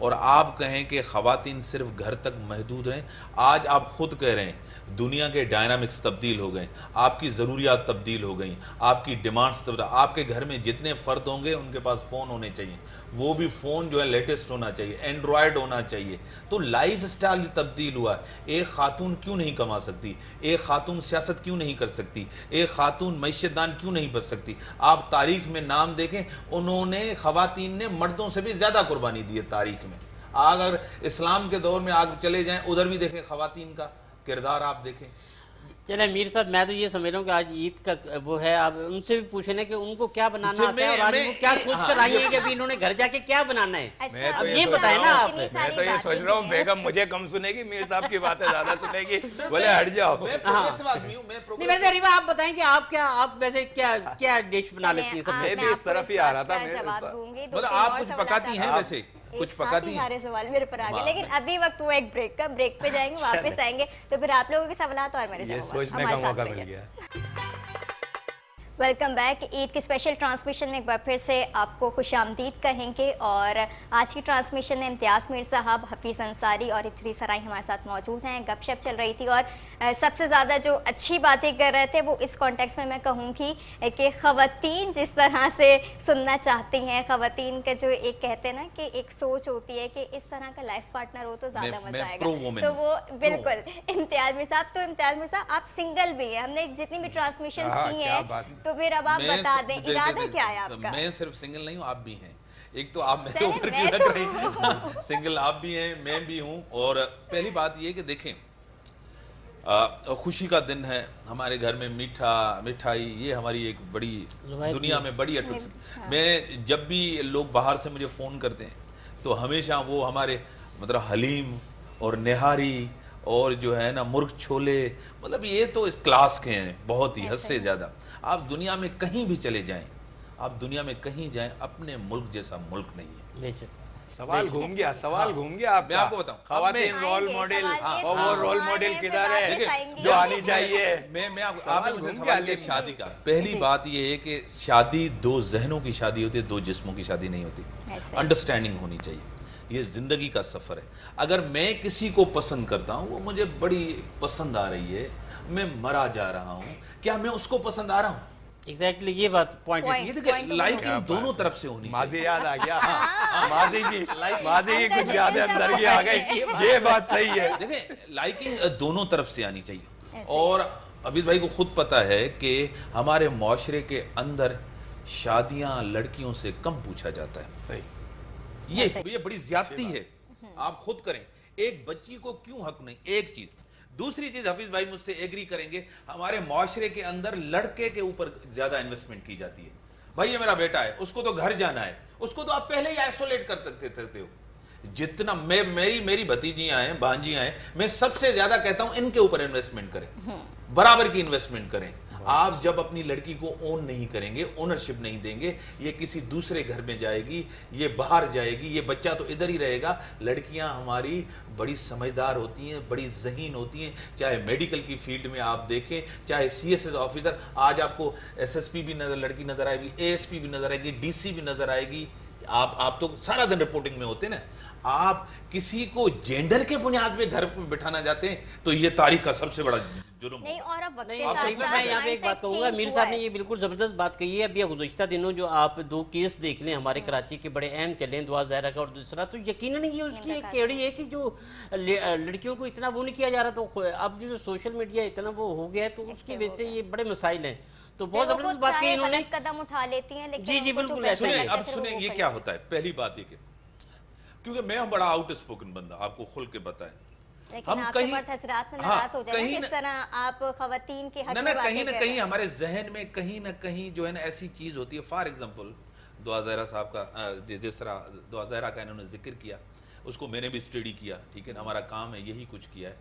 और आप कहें कि खवातीन सिर्फ घर तक महदूद रहें। आज आप खुद कह रहे हैं दुनिया के डायनामिक्स तब्दील हो गए, आपकी ज़रूरियात तब्दील हो गई, आपकी डिमांड्स तब्दील। आपके घर में जितने फ़र्द होंगे उनके पास फ़ोन होने चाहिए, वो भी फ़ोन जो है लेटेस्ट होना चाहिए, एंड्रॉयड होना चाहिए। तो लाइफ स्टाइल तब्दील हुआ। एक खातून क्यों नहीं कमा सकती? एक खातून सियासत क्यों नहीं कर सकती? एक खातून मैशदान क्यों नहीं बन सकती? आप तारीख में नाम देखें, उन्होंने खवातीन ने मर्दों से भी ज़्यादा कुर्बानी दी है तारीख में। अगर इस्लाम के दौर में आगे चले जाएं, उधर भी देखें खवातीन का किरदार आप देखें। चले मीर साहब, मैं तो ये समझ रहा हूँ कि आज ईद का वो है, आप उनसे भी पूछना कि उनको क्या बनाना आता है और आज वो क्या सोच कर आई है कि अभी इन्होंने घर जाके क्या बनाना है। मैं तो अब ये ये सोच बताएं रहा ना हूँ- आप। मैं तो ये सोच रहा हूँ बेगम मुझे कम सुनेगी, मीर साहब की बातें ज्यादा सुनेगी, बोले हट जाओ। मैं प्रोग्रेसिव आदमी हूं, मैं नहीं प्रोग्रेसिव। वैसे अरीबा आप बताएं कि आप वैसे क्या क्या डिश बना लेती हैं सबसे? मैं भी इस तरफ ही आ रहा था, मैं जवाब तो- दूंगी। मतलब आप कुछ पकाती हैं वैसे, कुछ पकाती हैं? सारे सवाल मेरे पर आ गए, वाह। लेकिन अभी वक्त हुआ एक ब्रेक का। ब्रेक पे जाएंगे, वापस आएंगे तो फिर आप लोगों के सवाल और मेरे ये जवाब सोचने का मौका मिल गया। Welcome back. ईद के स्पेशल ट्रांसमिशन में एक बार फिर से आपको खुशामदीद कहेंगे और आज की ट्रांसमिशन में इम्तियाज़ मीर साहब, हफीज़ अंसारी और इथरी सराई हमारे साथ मौजूद हैं। गपशप चल रही थी और सबसे ज़्यादा जो अच्छी बातें कर रहे थे वो इस कॉन्टेक्स्ट में मैं कहूँगी कि ख़वातीन जिस तरह से सुनना चाहती हैं, ख़वातीन का जो एक कहते हैं ना कि एक सोच होती है कि इस तरह का लाइफ पार्टनर हो तो ज़्यादा मैं मज़ा pro आएगा। woman तो हूं। वो बिल्कुल इम्तियाज़ मीर साहब, तो इम्तियाज़ मीर साहब आप सिंगल भी हैं, हमने जितनी भी ट्रांसमिशन हाँ, की क्या हैं बात है। तो फिर अब आप बता दें, इरादा क्या है तो आपका? मैं सिर्फ सिंगल नहीं हूँ, आप भी हैं। एक तो आप मेरे सर, ऊपर मैं क्यों लग तो रही सिंगल आप भी हैं, मैं भी हूँ। और पहली बात ये कि देखें, खुशी का दिन है, हमारे घर में मिठाई ये हमारी एक बड़ी रवायत दुनिया है। में बड़ी अट्रैक्शन। मैं जब भी लोग बाहर से मुझे फ़ोन करते हैं तो हमेशा वो हमारे मतलब हलीम और निहारी और जो है ना मुर्ग छोले, मतलब ये तो इस क्लास के हैं बहुत ही हद से ज़्यादा। आप दुनिया में कहीं भी चले जाएं, आप दुनिया में कहीं जाएं, अपने मुल्क जैसा मुल्क नहीं है। बेशक। सवाल घूम गया, सवाल घूम गया मैं आपको बताऊं, अब खवातीन मैं- रोल आएंगे, मॉडल, सवाल ये और था, वो रोल हाँ, मॉडल मैं फिर किधर वापस है आएंगे। जो आनी चाहिए। आपने मुझे सवाल सवाल किया घूम गया, शादी लेकिन- का। पहली बात ये है कि शादी दो जहनों की शादी होती है, दो जिस्मों की शादी नहीं होती। ऐसे। अंडरस्टैंडिंग होनी चाहिए, ये जिंदगी का सफर है। अगर मैं किसी को पसंद करता हूँ, वो मुझे बड़ी पसंद आ रही है, मैं मरा जा रहा हूँ, क्या मैं उसको पसंद आ रहा हूँ? एग्जैक्टली ये बात पॉइंट Point. ये देखिए, Point to लाइकिंग point. दोनों तरफ से होनी चाहिए। माजी याद आ गया, माजी की अंदर कुछ से यादें सब अंदर की आ आ गई। गई। ये बात सही है। देखिए, लाइकिंग दोनों तरफ से आनी चाहिए। ऐसे। और अभी भाई को खुद पता है कि हमारे मुआशरे के अंदर शादियां लड़कियों से कम पूछा जाता है। सही। ये बड़ी ज्यादती है। आप खुद करें, एक बच्ची को क्यों हक नहीं? एक चीज। दूसरी चीज, हफीज भाई मुझसे एग्री करेंगे, हमारे मुआशरे के अंदर लड़के के ऊपर ज्यादा इन्वेस्टमेंट की जाती है। भाई ये मेरा बेटा है, उसको तो घर जाना है, उसको तो आप पहले ही आइसोलेट कर सकते हो। जितना मेरी भतीजियां हैं, भांजियां हैं, मैं सबसे ज्यादा कहता हूं इनके ऊपर इन्वेस्टमेंट करें, बराबर की इन्वेस्टमेंट करें। आप जब अपनी लड़की को ओन नहीं करेंगे, ओनरशिप नहीं देंगे, ये किसी दूसरे घर में जाएगी, ये बाहर जाएगी, ये बच्चा तो इधर ही रहेगा। लड़कियां हमारी बड़ी समझदार होती हैं, बड़ी ज़हीन होती हैं, चाहे मेडिकल की फील्ड में आप देखें, चाहे सीएसएस ऑफिसर। आज आपको एसएसपी भी लड़की नजर आएगी, एएसपी भी नजर आएगी, डीसी भी नजर आएगी। आप तो सारा दिन रिपोर्टिंग में होते हैं ना। आप किसी को जेंडर के बुनियाद पे घर पे बिठाना चाहते हैं तो ये तारीख का सबसे बड़ा जुल्म नहीं, होगा। और अब वक्त नहीं, के आप साथ सही में साथ मैं यहाँ पे एक बात mindset कहूँगा, change मीर हुआ साहब ने है। ये बिल्कुल ज़बरदस्त बात कही है। अभी गुज़श्ता दिनों जो आप दो केस देख लें हमारे कराची के बड़े अहम चले, दुआ ज़हरा का और दूसरा, तो यकीनन ये उसकी एक केड़ी है कि जो लड़कियों को इतना वो नहीं किया जा रहा, तो अब जो सोशल मीडिया इतना वो हो गया है, तो उसकी वजह से ये बड़े मसाइल हैं। तो बहुत फिर वो ज़बरदस्त खुद बात की चाहे इन्होंने। गलत कदम उठा लेती हैं, लेकिन जी, जी, उनको बिल्कुल चुप ऐसा ही रहना है। चाहिए, अब फिर सुने वो ये खड़ी क्या होती होता है। पहली बात ये कि क्योंकि मैं हूं बड़ा आउट स्पोकन बंदा, आपको खुल के बताएं, है। लेकिन हम आपसे कहीं- मर्द हजरात में हाँ, नाराज हो जाए कहीं किस न- तरह आप खवातीन के हक ना में ना बातें कर रहे हैं। हमारे जहन में कहीं ना कहीं जो है ना ऐसी चीज होती है। फॉर एग्जांपल दुआ ज़हरा साहब का जिस तरह दुआ ज़हरा का इन्होंने जिक्र किया, उसको मैंने भी स्टडी किया, ठीक है ना, हमारा काम है यही कुछ किया है।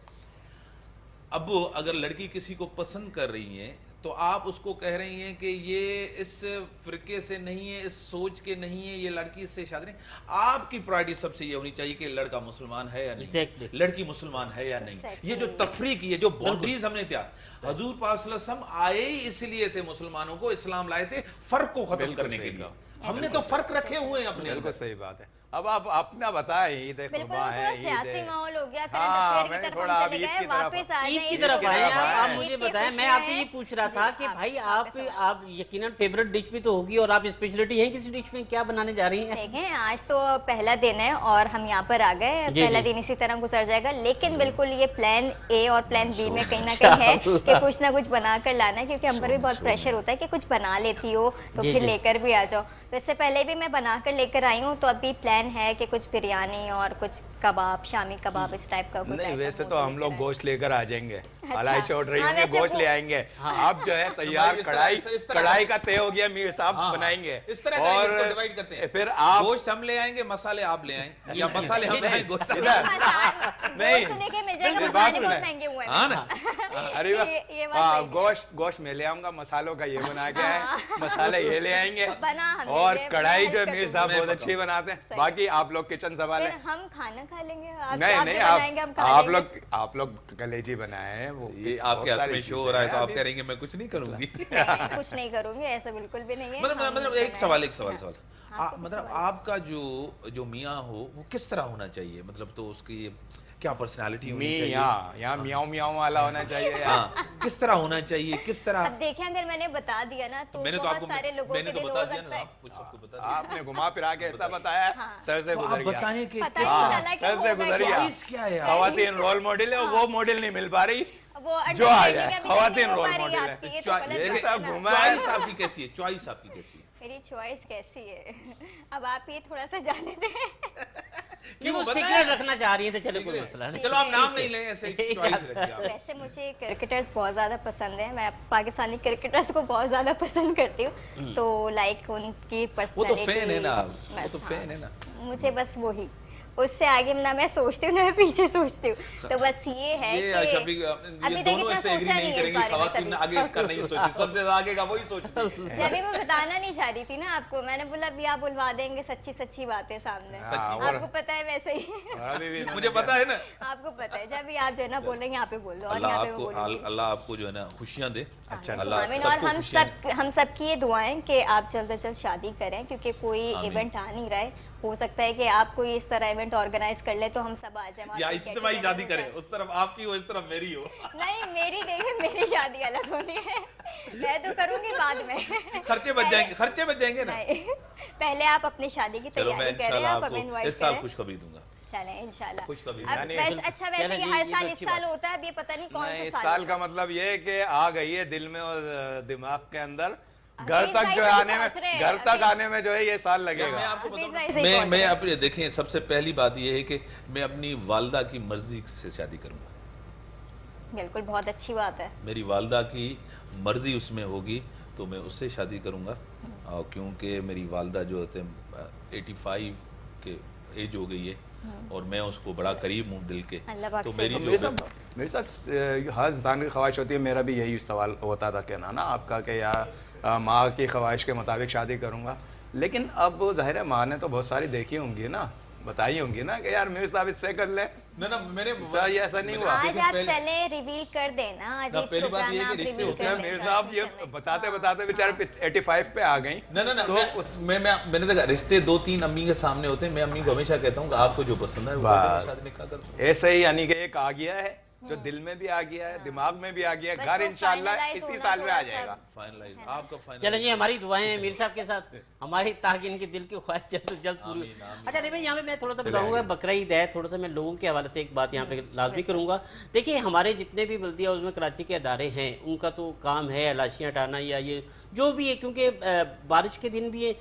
अब अगर लड़की किसी को पसंद कर रही है तो आप उसको कह रही हैं कि ये इस फिरके से नहीं है, इस सोच के नहीं है, ये लड़की इससे शादी नहीं। आपकी प्रायोरिटी सबसे ये होनी चाहिए कि लड़का मुसलमान है या नहीं, Exactly. लड़की मुसलमान है या नहीं। Exactly. ये जो तफरीक, ये जो बाउंड्रीज हमने दिया, हजूर पाक सल्लल्लाहु अलैहि वसल्लम आए ही इसलिए थे, मुसलमानों को इस्लाम लाए थे फर्क को खत्म बिल्कुल करने के सही लिए। कहा। हमने तो फर्क रखे हुए हैं अपने बिल्कुल अंदर। सही बात है। अब आप अपना बताएं, ईद बिल्कुल, कुर्बा वो है, थोड़ा ईद सियासी है। माहौल हो गया, करंट हाँ, अफेयर की मैं तरफ थोड़ा हम अब चले ईद गए, की तरफ वापस आ ईद जाए की तरफ आए आप ईद मुझे की बताएं। मैं खुशियां आपसे ये हैं। पूछ रहा जी, था कि आप- भाई आपका सवाल। आप यकीनन फेवरेट डिश भी तो होगी, और आप स्पेशलिटी हैं किसी डिश में, क्या बनाने जा रही हैं? देखें, आज तो पहला दिन है और हम यहाँ पर आ गए। जी, पहला जी। दिन इसी तरह गुजर जाएगा, लेकिन बिल्कुल ये प्लान ए और प्लान बी में कहीं ना कहीं है कि कुछ ना कुछ बना कर लाना है, क्योंकि हम पर भी बहुत प्रेशर होता है कि कुछ बना लेती हो तो जी, फिर जी। लेकर भी आ जाओ। तो इससे पहले भी मैं बना कर लेकर आई हूँ, तो अभी प्लान है कि कुछ बिरयानी और कुछ कबाब, शामी कबाब, इस टाइप का कुछ नहीं, आइटम वैसे हो तो हम लोग लेकर आए। गोश्त लेकर आ जाएंगे। अच्छा। मलाई छोड़ रही हाँ, होंगे, वैसे गोश्त वो- ले आएंगे। आप जो है तैयार भाई, इस तरह- कढ़ाई इस तरह- कढ़ाई का तय हो गया, मीर साहब हाँ, बनाएंगे। इस तरह का इसको डिवाइड करते हैं। फिर आप गोश्त हम ले आएंगे, मसाले आप ले आए, या मसाले हम ले आए, गोश्त आप ले इधर- आए। नहीं, गोश्त लेके मिल जाएगा, मेरी बात मसाले बहुत सुने। महंगे हुए हैं। हाँ ना, अरे वाह, ये बात हाँ, सही है। गोश्त मैं ले आऊंगा, मसालों का ये बना के आए, मसाले ये ले आएंगे, बना हम और लेंगे, कढ़ाई बना जो इसका मीर तो- साहब मैं बहुत बताऊं। अच्छी बनाते हैं। सही। बाकी आप लोग किचन संभाले। फिर हम खाना खा लेंगे, आप नहीं आप नहीं, जो बनाएंगे हम खा आप लेंगे। आप लोग कलेजी बनाए हैं, वो ये बहुत आपके हाथ सारी में शो चीजें हो रहा है तो हैं आप अभी। कह रही मैं कुछ नहीं करूंगी। नहीं, कुछ नहीं करूंगी, ऐसा बिल्कुल भी नहीं है। मतलब हम मतलब एक बनाएंगे। सवाल हाँ। हाँ, तो मतलब सवाल। आपका जो मियाँ हो वो किस तरह होना चाहिए, मतलब तो उसकी क्या पर्सनालिटी होनी चाहिए? मियाँ, यहाँ मियाँ मियाँ वाला होना चाहिए। हाँ, किस तरह होना चाहिए, किस तरह? अब देखें, अगर मैंने बता दिया ना तो मैंने तो बहुत आपको सारे लोगों मैंने के तो दिल बता हो दिया सकता ना, है। आप कुछ सबको बता दिया। आपने घुमा फिरा के ऐसा बताया, सर से तो आप गुजर गया। बताएं कि पता किस नहीं तरह चला कि सर से होगा गुजर क्या। गया। चॉइस क्या है? खवातीन रोल मॉडल है, वो मॉडल नहीं मिल पा रही। वो जो आ understanding जाए, अभी तक खवातीन नहीं हो रोल पा रही मॉडल है। आपकी, ये तो चॉइस गलत ये बात सब है ना। घुमा है। चॉइस आपकी कैसी है? चॉइस आपकी कैसी है? मेरी चॉइस कैसी है? अब आप ये थोड़ा सा जाने दें। नहीं, वो बताएं। सीक्रेट रखना चाह रही है तो चलो कोई मसला नहीं। चलो आप नाम नहीं लें, ऐसे ठीक है। चॉइस रखिए आप। वैसे मुझे क्रिकेटर्स बहुत ज़्यादा पसंद है, मैं पाकिस्तानी क्रिकेटर्स को बहुत ज़्यादा पसंद करती हूँ, तो लाइक उनकी वो तो पर्सनालिटी, फैन है ना, वो तो फैन है ना। मुझे बस वही, उससे आगे ना मैं सोचती हूँ ना मैं पीछे सोचती हूँ, तो बस ये है ये कि शफीक, ये अभी तक दोनों इतना इससे एग्री सोचा नहीं नहीं है इस करेंगे। बारे में खवातीन कभी। आगे इसका नहीं सोचती, सबसे ज्यादा आगे का वही सोचती है। जब भी मैं बताना नहीं चाह रही थी ना आपको, मैंने बोला अभी आप बुलवा देंगे सच्ची सच्ची बातें सामने, सच्ची और- आपको पता है वैसे ही। और अभी भी मुझे पता है ना। आपको पता है जब भी आप जो है ना बोल रहे हैं यहाँ पे बोल दो, और अल्लाह यहाँ पे आपको मैं बोलूंगी। अल्लाह आपको जो है ना खुशियां दे। अच्छा, अल्लाह आमीन। और सबको खुशियां दे। हम सबकी ये दुआएं कि आप जल्द से जल्द शादी करें, क्योंकि कोई आमीन। इवेंट आ नहीं रहा है, हो सकता है कि आप कोई इस तरह इवेंट ऑर्गेनाइज कर ले तो हम सब आ जाए। या इज्तिमाई शादी करें, उस तरफ आपकी हो, इस तरफ मेरी हो। नहीं, मेरी देखिए, मेरी शादी अलग होनी है, मैं तो करूंगी बाद में। खर्चे बच जाएंगे, खर्चे बच जाएंगे ना। नहीं, पहले आप अपनी शादी की चलो मैं तैयारी करें, इंशाल्लाह आप हमें आपको इनवाइट इस साल करें। खुशखबरी दूंगा। चलें इंशाल्लाह। खुशखबरी अब यानी- वैसे अच्छा, वैसे चलें, ये ये हर तो साल अच्छी इस साल बात होता है, अब ये पता नहीं कौन नहीं, सा इस साल साल होगा। का मतलब ये है कि आ गई है दिल में और दिमाग के अंदर, घर अभी तक इस जो साइड आने में, पहुंच रहे हैं, घर तक अभी- आने में जो है ये साल मैं लगेगा। आपको अभी बताऊं, इस वजह से ही पहुंच मैं रहे हैं। अपने देखें, सबसे पहली बात ये है कि मैं अपनी वालदा की मर्जी से शादी करूंगा। बिल्कुल, बहुत अच्छी बात है। मेरी वालदा की मर्जी उसमें होगी तो मैं उससे शादी करूंगा। और क्योंकि मेरी वालदा जो होते हैं 85 के एज हो गई है और मैं उसको बड़ा करीब हूँ दिल के, अल्लाह पाक तो से मेरी मेरे जो साथ हर इंसान की ख्वाहिश होती है। मेरा भी यही सवाल होता था कि ना आपका कि यार माँ की ख्वाहिश के मुताबिक शादी करूँगा, लेकिन अब जाहिर है माँ ने तो बहुत सारी देखी होंगी ना, बताई होंगी ना कि यार मेरे साहब इससे कर ले। ना मैंने सर, ये ऐसा नहीं हुआ। आज देखिए, आप पहले- चले रिवील कर देना, आज ना, एक पहली बात ये है प्रोग्राम कि आप रिश्ते रिवील होते कर हैं। दें मेरे साहब ये ट्रांसमिशन में। बताते हाँ, बताते बेचारे 85 पे आ गई। ना तो उस मैंने देखा रिश्ते 2-3 अम्मी के सामने होते हैं। मैं अम्मी को हमेशा कहता हूँ कि आपको जो पसंद है वो बस। कर दो, शादी निकाह कर दो। ऐसे ही यानी कि एक आ गया है जो दिल में भी आ गया है, दिमाग में भी आ गया है, बस घर वो इंशाल्लाह finalize इसी होना साल में आ थोड़ा सा- जाएगा। फाइनलाइज आपका फाइनल। चलें जी, हमारी दुआएं हैं मीर साहब के साथ हमारी, ताकि इनके दिल की ख्वाहिश जल्द से जल्द पूरी आमीन, आमीन। अच्छा नहीं भाई, यहाँ पे मैं थोड़ा सा बताऊंगा, बकरा ईद है, थोड़ा सा मैं लोगों के हवाले से एक बात यहाँ पे लाजमी करूंगा। देखिए, हमारे जितने भी बल्दिया उसमें कराची के अदारे हैं, उनका तो काम है अलाशियाँ हटाना या ये जो भी है, क्योंकि बारिश के दिन भी है,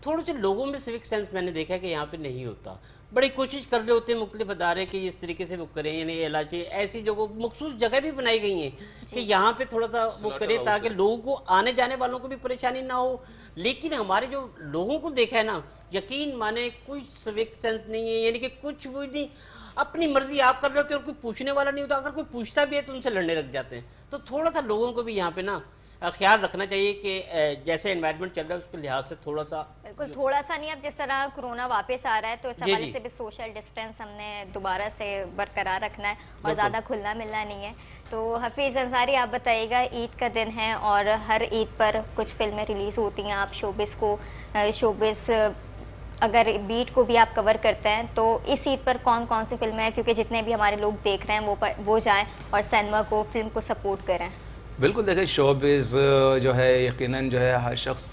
थोड़े से लोगों में सिविक सेंस मैंने देखा है कि यहाँ पे नहीं होता। बड़ी कोशिश कर रहे होते हैं मुख्तलिफ अदारे कि इस तरीके से वो करें, यानी इलाज ऐसी जगह मखसूस जगह भी बनाई गई हैं कि यहाँ पे थोड़ा सा वो करें ताकि लोगों को, आने जाने वालों को भी परेशानी ना हो। लेकिन हमारे जो लोगों को देखा है ना, यकीन माने कोई सिविक सेंस नहीं है, यानी कि कुछ वो नहीं, अपनी मर्जी आप कर रहे होते हैं और कोई पूछने वाला नहीं होता। अगर कोई पूछता भी है तो उनसे लड़ने लग जाते हैं। तो थोड़ा सा लोगों को भी यहाँ पे ना ख्याल रखना चाहिए कि जैसे एनवायरनमेंट चल रहा है उसके लिहाज से थोड़ा सा, बिल्कुल थोड़ा सा नहीं, अब जिस तरह कोरोना वापस आ रहा है तो इस जी, हवाले जी। से भी सोशल डिस्टेंस हमने दोबारा से बरकरार रखना है और ज़्यादा खुलना मिलना नहीं है। तो हफीज़ अंसारी, आप बताइएगा, ईद का दिन है और हर ईद पर कुछ फिल्में रिलीज़ होती हैं। आप शोबिस अगर बीट को भी आप कवर करते हैं तो इस ईद पर कौन कौन सी फिल्में हैं, क्योंकि जितने भी हमारे लोग देख रहे हैं वो जाएं और सिनेमा को, फिल्म को सपोर्ट करें। बिल्कुल, देखिए शोबिज़ जो है यकीनन जो है हर शख्स,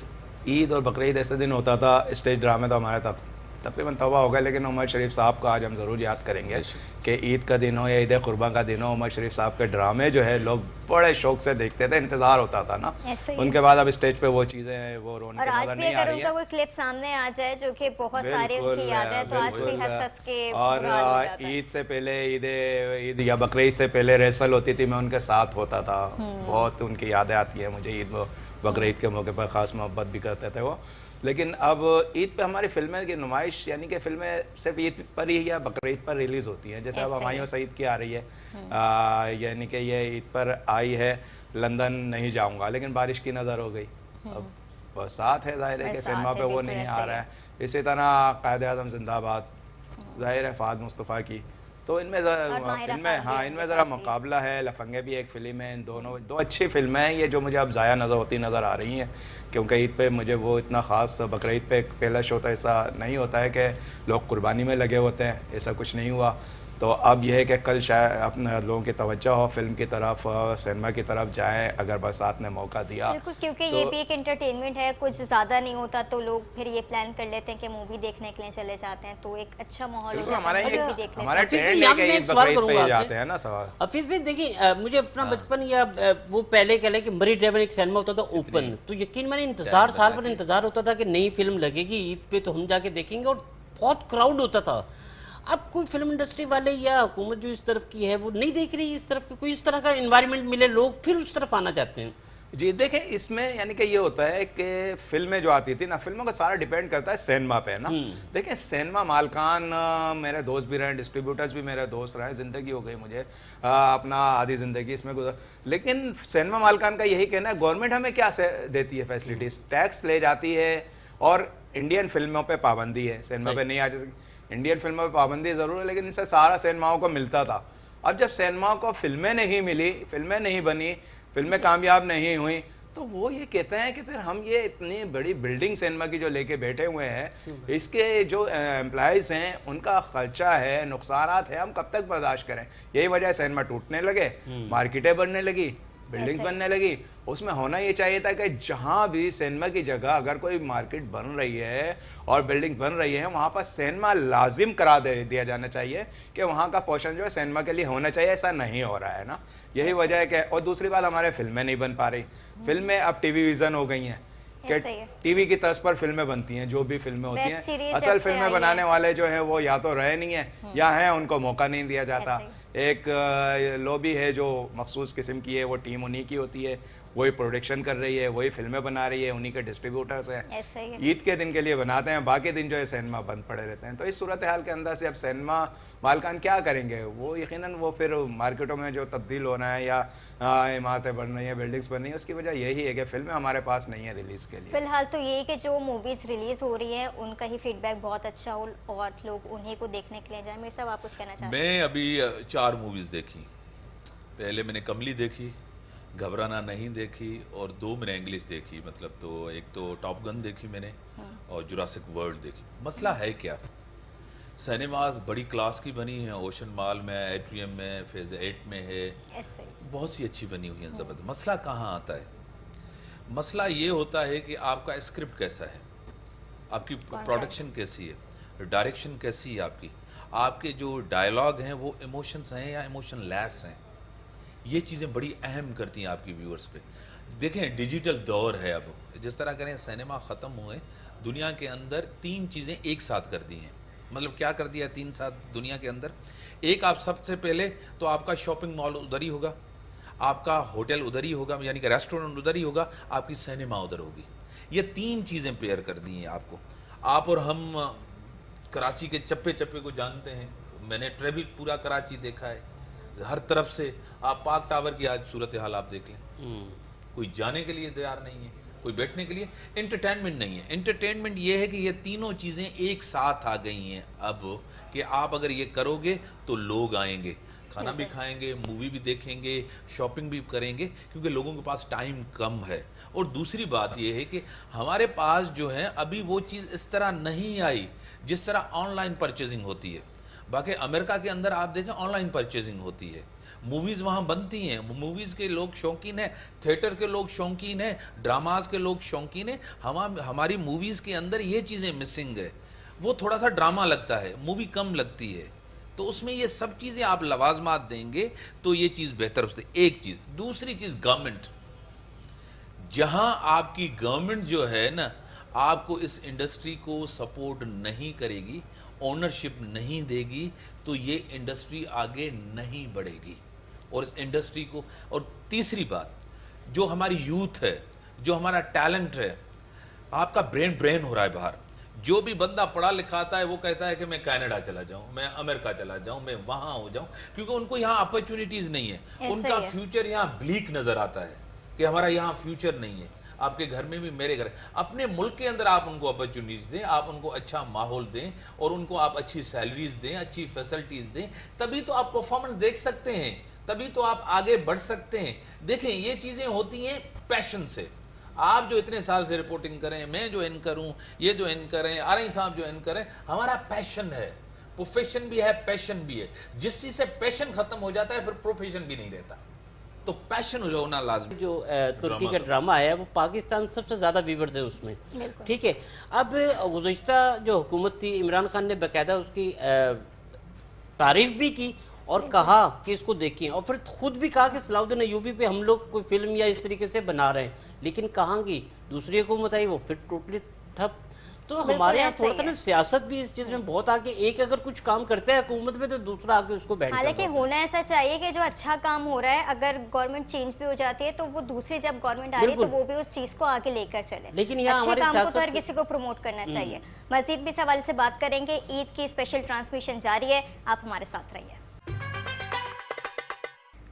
ईद और बकरीद ऐसे दिन होता था, स्टेज ड्रामे तो हमारे तब तकरीबन तौबा हो गया, लेकिन उमर शरीफ साहब को आज हम ज़रूर याद करेंगे कि ईद का दिन हो या ईद कुर्बान का दिन हो, उमर शरीफ साहब के ड्रामे जो है लोग बड़े शौक से देखते थे, इंतज़ार होता था ना। ऐसे ही उनके बाद अब स्टेज पे वो चीज़ें वो रौनक और आज नज़र भी नहीं आ अगर रही उनका है। कोई क्लिप सामने आ जाए जो कि बहुत सारी बिल्कुल, उनकी याद है, तो आज भी बिल्कुल। हंस हंस के और बुरा हाल हो जाता है। ईद से पहले ईद या बकरीद से पहले रेसल होती थी, मैं उनके साथ होता था, बहुत उनकी यादें आती है मुझे। ईद बकरीद के मौके पर ख़ास मोहब्बत भी करते थे वो। लेकिन अब ईद पे हमारी फिल्में की नुमाइश, यानी कि फिल्में सिर्फ ईद पर ही या बकरीद पर रिलीज़ होती हैं। जैसे अब ऐसे ही। हमायूं सईद की आ रही है, यानी कि ये ईद पर आई है, लंदन नहीं जाऊंगा, लेकिन बारिश की नज़र हो गई। अब बरसात है, जाहिर है कि बरसात सिनेमा है, पे वो बिल्कुल नहीं ऐसे आ ही रहा है। इसी तरह कायदे आज़म जिंदाबाद, जाहिर है फ़ाद मुस्तफ़ा की, तो इनमें माहिरा इनमें खान हाँ भी इनमें इनके ज़रा साथ भी। मुकाबला है। लफंगे भी एक फ़िल्म है, इन दोनों दो अच्छी फिल्में हैं ये, जो मुझे अब ज़ाया नज़र होती नज़र आ रही हैं, क्योंकि ईद पे मुझे वो इतना ख़ास, बकरीद पे एक पहला शो तो ऐसा नहीं होता है कि लोग कुर्बानी में लगे होते हैं, ऐसा कुछ नहीं हुआ। तो अब यह है कि कल शायद अपने लोगों की तवज्जो हो फिल्म की तरफ, सिनेमा की तरफ जाएं, अगर बरसात ने मौका दिया। बिल्कुल, क्योंकि तो ये भी एक एंटरटेनमेंट है, कुछ ज़्यादा नहीं होता तो लोग फिर ये प्लान कर लेते हैं कि मूवी देखने के लिए चले जाते हैं, तो एक अच्छा माहौल हो बिल्कुल जाता हमारा है, ये मूवी देख लेते हमारा हैं। हफीज भाई, ट्रेंड यहाँ है पे कि मैं ईद एक सवाल बकरीद पे करूंगा ही आपसे। जाते हैं ना सवाल। हफीज भाई देखिए, मुझे अपना बचपन या वो पहले कह लें कि मरी ड्राइवर एक सिनेमा होता था ओपन, तो यकीन माने इंतजार साल भर इंतजार होता था कि नई फिल्म लगेगी ईद पे तो हम जाके देखेंगे, और बहुत क्राउड होता था। अब कोई फिल्म इंडस्ट्री वाले या हुकूमत जो इस तरफ की है वो नहीं देख रही इस तरफ की, कोई इस तरह का इन्वायरमेंट मिले, लोग फिर उस तरफ आना चाहते हैं। जी देखें, इसमें यानी कि ये होता है कि फिल्में जो आती थी ना, फिल्मों का सारा डिपेंड करता है सिनेमा पे ना। देखें सिनेमा मालकान मेरे दोस्त भी रहे, डिस्ट्रीब्यूटर्स भी मेरे दोस्त रहे, ज़िंदगी हो गई मुझे अपना आधी ज़िंदगी इसमें गुजर। लेकिन सिनेमा मालकान का यही कहना है, गवर्नमेंट हमें क्या देती है फैसिलिटीज़, टैक्स ले जाती है और इंडियन फिल्मों पर पाबंदी है, सिनेमा पे नहीं आ जाती। इंडियन फिल्मों पर पाबंदी ज़रूर है, लेकिन इनसे सारा सिनेमाओं को मिलता था। अब जब सिनेमाओं को फिल्में नहीं मिली, फिल्में नहीं बनी, फिल्में कामयाब नहीं हुई, तो वो ये कहते हैं कि फिर हम ये इतनी बड़ी बिल्डिंग सिनेमा की जो लेके बैठे हुए हैं, इसके जो एम्प्लॉयज़ हैं उनका खर्चा है, नुकसानात है, हम कब तक बर्दाश्त करें। यही वजह है सिनेमा टूटने लगे, मार्केटें बनने लगी, बिल्डिंग्स बनने लगी। उसमें होना ये चाहिए था कि जहाँ भी सिनेमा की जगह अगर कोई मार्केट बन रही है और बिल्डिंग बन रही है, वहाँ पर सिनेमा लाजिम करा दिया जाना चाहिए कि वहाँ का पोर्शन जो है सिनेमा के लिए होना चाहिए। ऐसा नहीं हो रहा है ना, यही वजह है कि। और दूसरी बात, हमारे फिल्में नहीं बन पा रही, फिल्में अब टीवी विजन हो गई हैं कि टीवी की तर्ज पर फिल्में बनती हैं, जो भी फिल्में होती हैं। असल फिल्में बनाने वाले जो हैं वो या तो रहे नहीं हैं या हैं, उनको मौका नहीं दिया जाता। एक लॉबी है जो मखसूस किस्म की है, वो टीम उन्हीं की होती है, वही प्रोडक्शन कर रही है, वही फिल्में बना रही है, उन्हीं के डिस्ट्रीब्यूटर्स हैं। ईद के दिन के लिए बनाते हैं, बाकी दिन जो है सिनेमा बंद पड़े रहते हैं। तो इस सूरत हाल के अंदर से अब सिनेमा मालकान क्या करेंगे, वो यकीनन वो फिर मार्केटों में जो तब्दील होना है या इमारतें बन रही हैं, बिल्डिंग्स बन रही हैं, उसकी वजह यही है कि फिल्में हमारे पास नहीं है रिलीज़ के लिए। फिलहाल तो ये है कि जो मूवीज़ रिलीज़ हो रही हैं उनका ही फीडबैक बहुत अच्छा हो और लोग उन्हीं को देखने के लिए जाएं। मेरे साहब, आप कुछ कहना चाहते हैं? मैं अभी 4 मूवीज़ देखी। पहले मैंने कमली देखी, घबराना नहीं देखी, और 2 मैंने इंग्लिश देखी, मतलब तो एक तो टॉप गन देखी मैंने और जुरासिक वर्ल्ड देखी। मसला है क्या, सिनेमाज बड़ी क्लास की बनी हैं, ओशन मॉल में, एट्रियम में, फेज़ 8 में है, बहुत सी अच्छी बनी हुई हैं, ज़बरदस्त। मसला कहाँ आता है, मसला ये होता है कि आपका स्क्रिप्ट कैसा है, आपकी प्रोडक्शन कैसी है, डायरेक्शन कैसी है आपकी, आपके जो डायलॉग हैं वो इमोशंस हैं या इमोशन लेस हैं। ये चीज़ें बड़ी अहम करती हैं आपकी व्यूअर्स पे। देखें डिजिटल दौर है, अब जिस तरह करें सिनेमा ख़त्म हुए, दुनिया के अंदर 3 चीज़ें एक साथ कर दी हैं। मतलब क्या कर दिया 3 साथ दुनिया के अंदर? एक, आप सबसे पहले तो आपका शॉपिंग मॉल उधर ही होगा, आपका होटल उधर ही होगा, यानी कि रेस्टोरेंट उधर ही होगा, आपकी सिनेमा उधर होगी। ये 3 चीज़ें पेयर कर दी हैं आपको। आप और हम कराची के चप्पे चप्पे को जानते हैं, मैंने ट्रैवल पूरा कराची देखा है, हर तरफ से। आप पाक टावर की आज सूरत हाल आप देख लें, कोई जाने के लिए तैयार नहीं है, कोई बैठने के लिए, एंटरटेनमेंट नहीं है। एंटरटेनमेंट ये है कि ये तीनों चीज़ें एक साथ आ गई हैं अब, कि आप अगर ये करोगे तो लोग आएंगे, खाना भी खाएंगे, मूवी भी देखेंगे, शॉपिंग भी करेंगे, क्योंकि लोगों के पास टाइम कम है। और दूसरी बात ये है कि हमारे पास जो है अभी वो चीज़ इस तरह नहीं आई जिस तरह ऑनलाइन परचेजिंग होती है। बाकी अमेरिका के अंदर आप देखें ऑनलाइन परचेजिंग होती है, मूवीज़ वहाँ बनती हैं, मूवीज़ के लोग शौकीन हैं, थिएटर के लोग शौकीन हैं, ड्रामाज के लोग शौकीन हैं। हमारी मूवीज़ के अंदर ये चीज़ें मिसिंग है, वो थोड़ा सा ड्रामा लगता है, मूवी कम लगती है। तो उसमें ये सब चीज़ें आप लवाजमात देंगे तो ये चीज़ बेहतर होती है। एक चीज़, दूसरी चीज़ गवर्नमेंट, जहाँ आपकी गवर्नमेंट जो है ना आपको इस इंडस्ट्री को सपोर्ट नहीं करेगी, ओनरशिप नहीं देगी, तो ये इंडस्ट्री आगे नहीं बढ़ेगी। और इस इंडस्ट्री को, और तीसरी बात, जो हमारी यूथ है, जो हमारा टैलेंट है, आपका ब्रेन हो रहा है बाहर। जो भी बंदा पढ़ा लिखा आता है वो कहता है कि मैं कनाडा चला जाऊं, मैं अमेरिका चला जाऊं, मैं वहां हो जाऊं, क्योंकि उनको यहाँ अपॉर्चुनिटीज नहीं है। उनका फ्यूचर यहाँ ब्लीक नजर आता है कि हमारा यहाँ फ्यूचर नहीं है। आपके घर में भी, मेरे घर, अपने मुल्क के अंदर आप उनको अपॉर्चुनिटीज दें, आप उनको अच्छा माहौल दें और उनको आप अच्छी सैलरीज दें, अच्छी फैसिलिटीज दें, तभी तो आप परफॉर्मेंस देख सकते हैं, तभी तो आप आगे बढ़ सकते हैं। देखें ये चीज़ें होती हैं पैशन से। आप जो इतने साल से रिपोर्टिंग करें, मैं जो एंकर हूँ, ये जो एंकर हैं, आरई साहब जो एंकर हैं, हमारा पैशन है, प्रोफेशन भी है, पैशन भी है। जिस चीज से पैशन खत्म हो जाता है फिर प्रोफेशन भी नहीं रहता, तो पैशन हो ना लाजमी। जो तुर्की का ड्रामा है वो पाकिस्तान सबसे ज़्यादा व्यूवर्स है उसमें, ठीक है। अब गुज़श्ता जो हुकूमत थी, इमरान खान ने बाकायदा उसकी तारीफ भी की और कहा कि इसको देखें, और फिर खुद भी कहा कि सलाउद्दीन अय्यूबी पे हम लोग कोई फिल्म या इस तरीके से बना रहे हैं, लेकिन कहाँ की दूसरी हुकूमत आई वो फिर टोटली ठप। तो हमारे यहाँ थोड़ा सा ना सियासत भी इस चीज़ में बहुत आगे, एक अगर कुछ काम करता है हुकूमत में तो दूसरा आके उसको बैठ। हालांकि होना ऐसा चाहिए कि जो अच्छा काम हो रहा है, अगर गवर्नमेंट चेंज भी हो जाती है तो वो दूसरी जब गवर्नमेंट आ रही है तो वो भी उस चीज को आगे लेकर चले। लेकिन यहाँ अच्छे हमारी काम को तो हर सियासत किसी को प्रमोट करना चाहिए। मजीद भी सवाल से बात करेंगे, ईद की स्पेशल ट्रांसमिशन जारी है, आप हमारे साथ रहिए।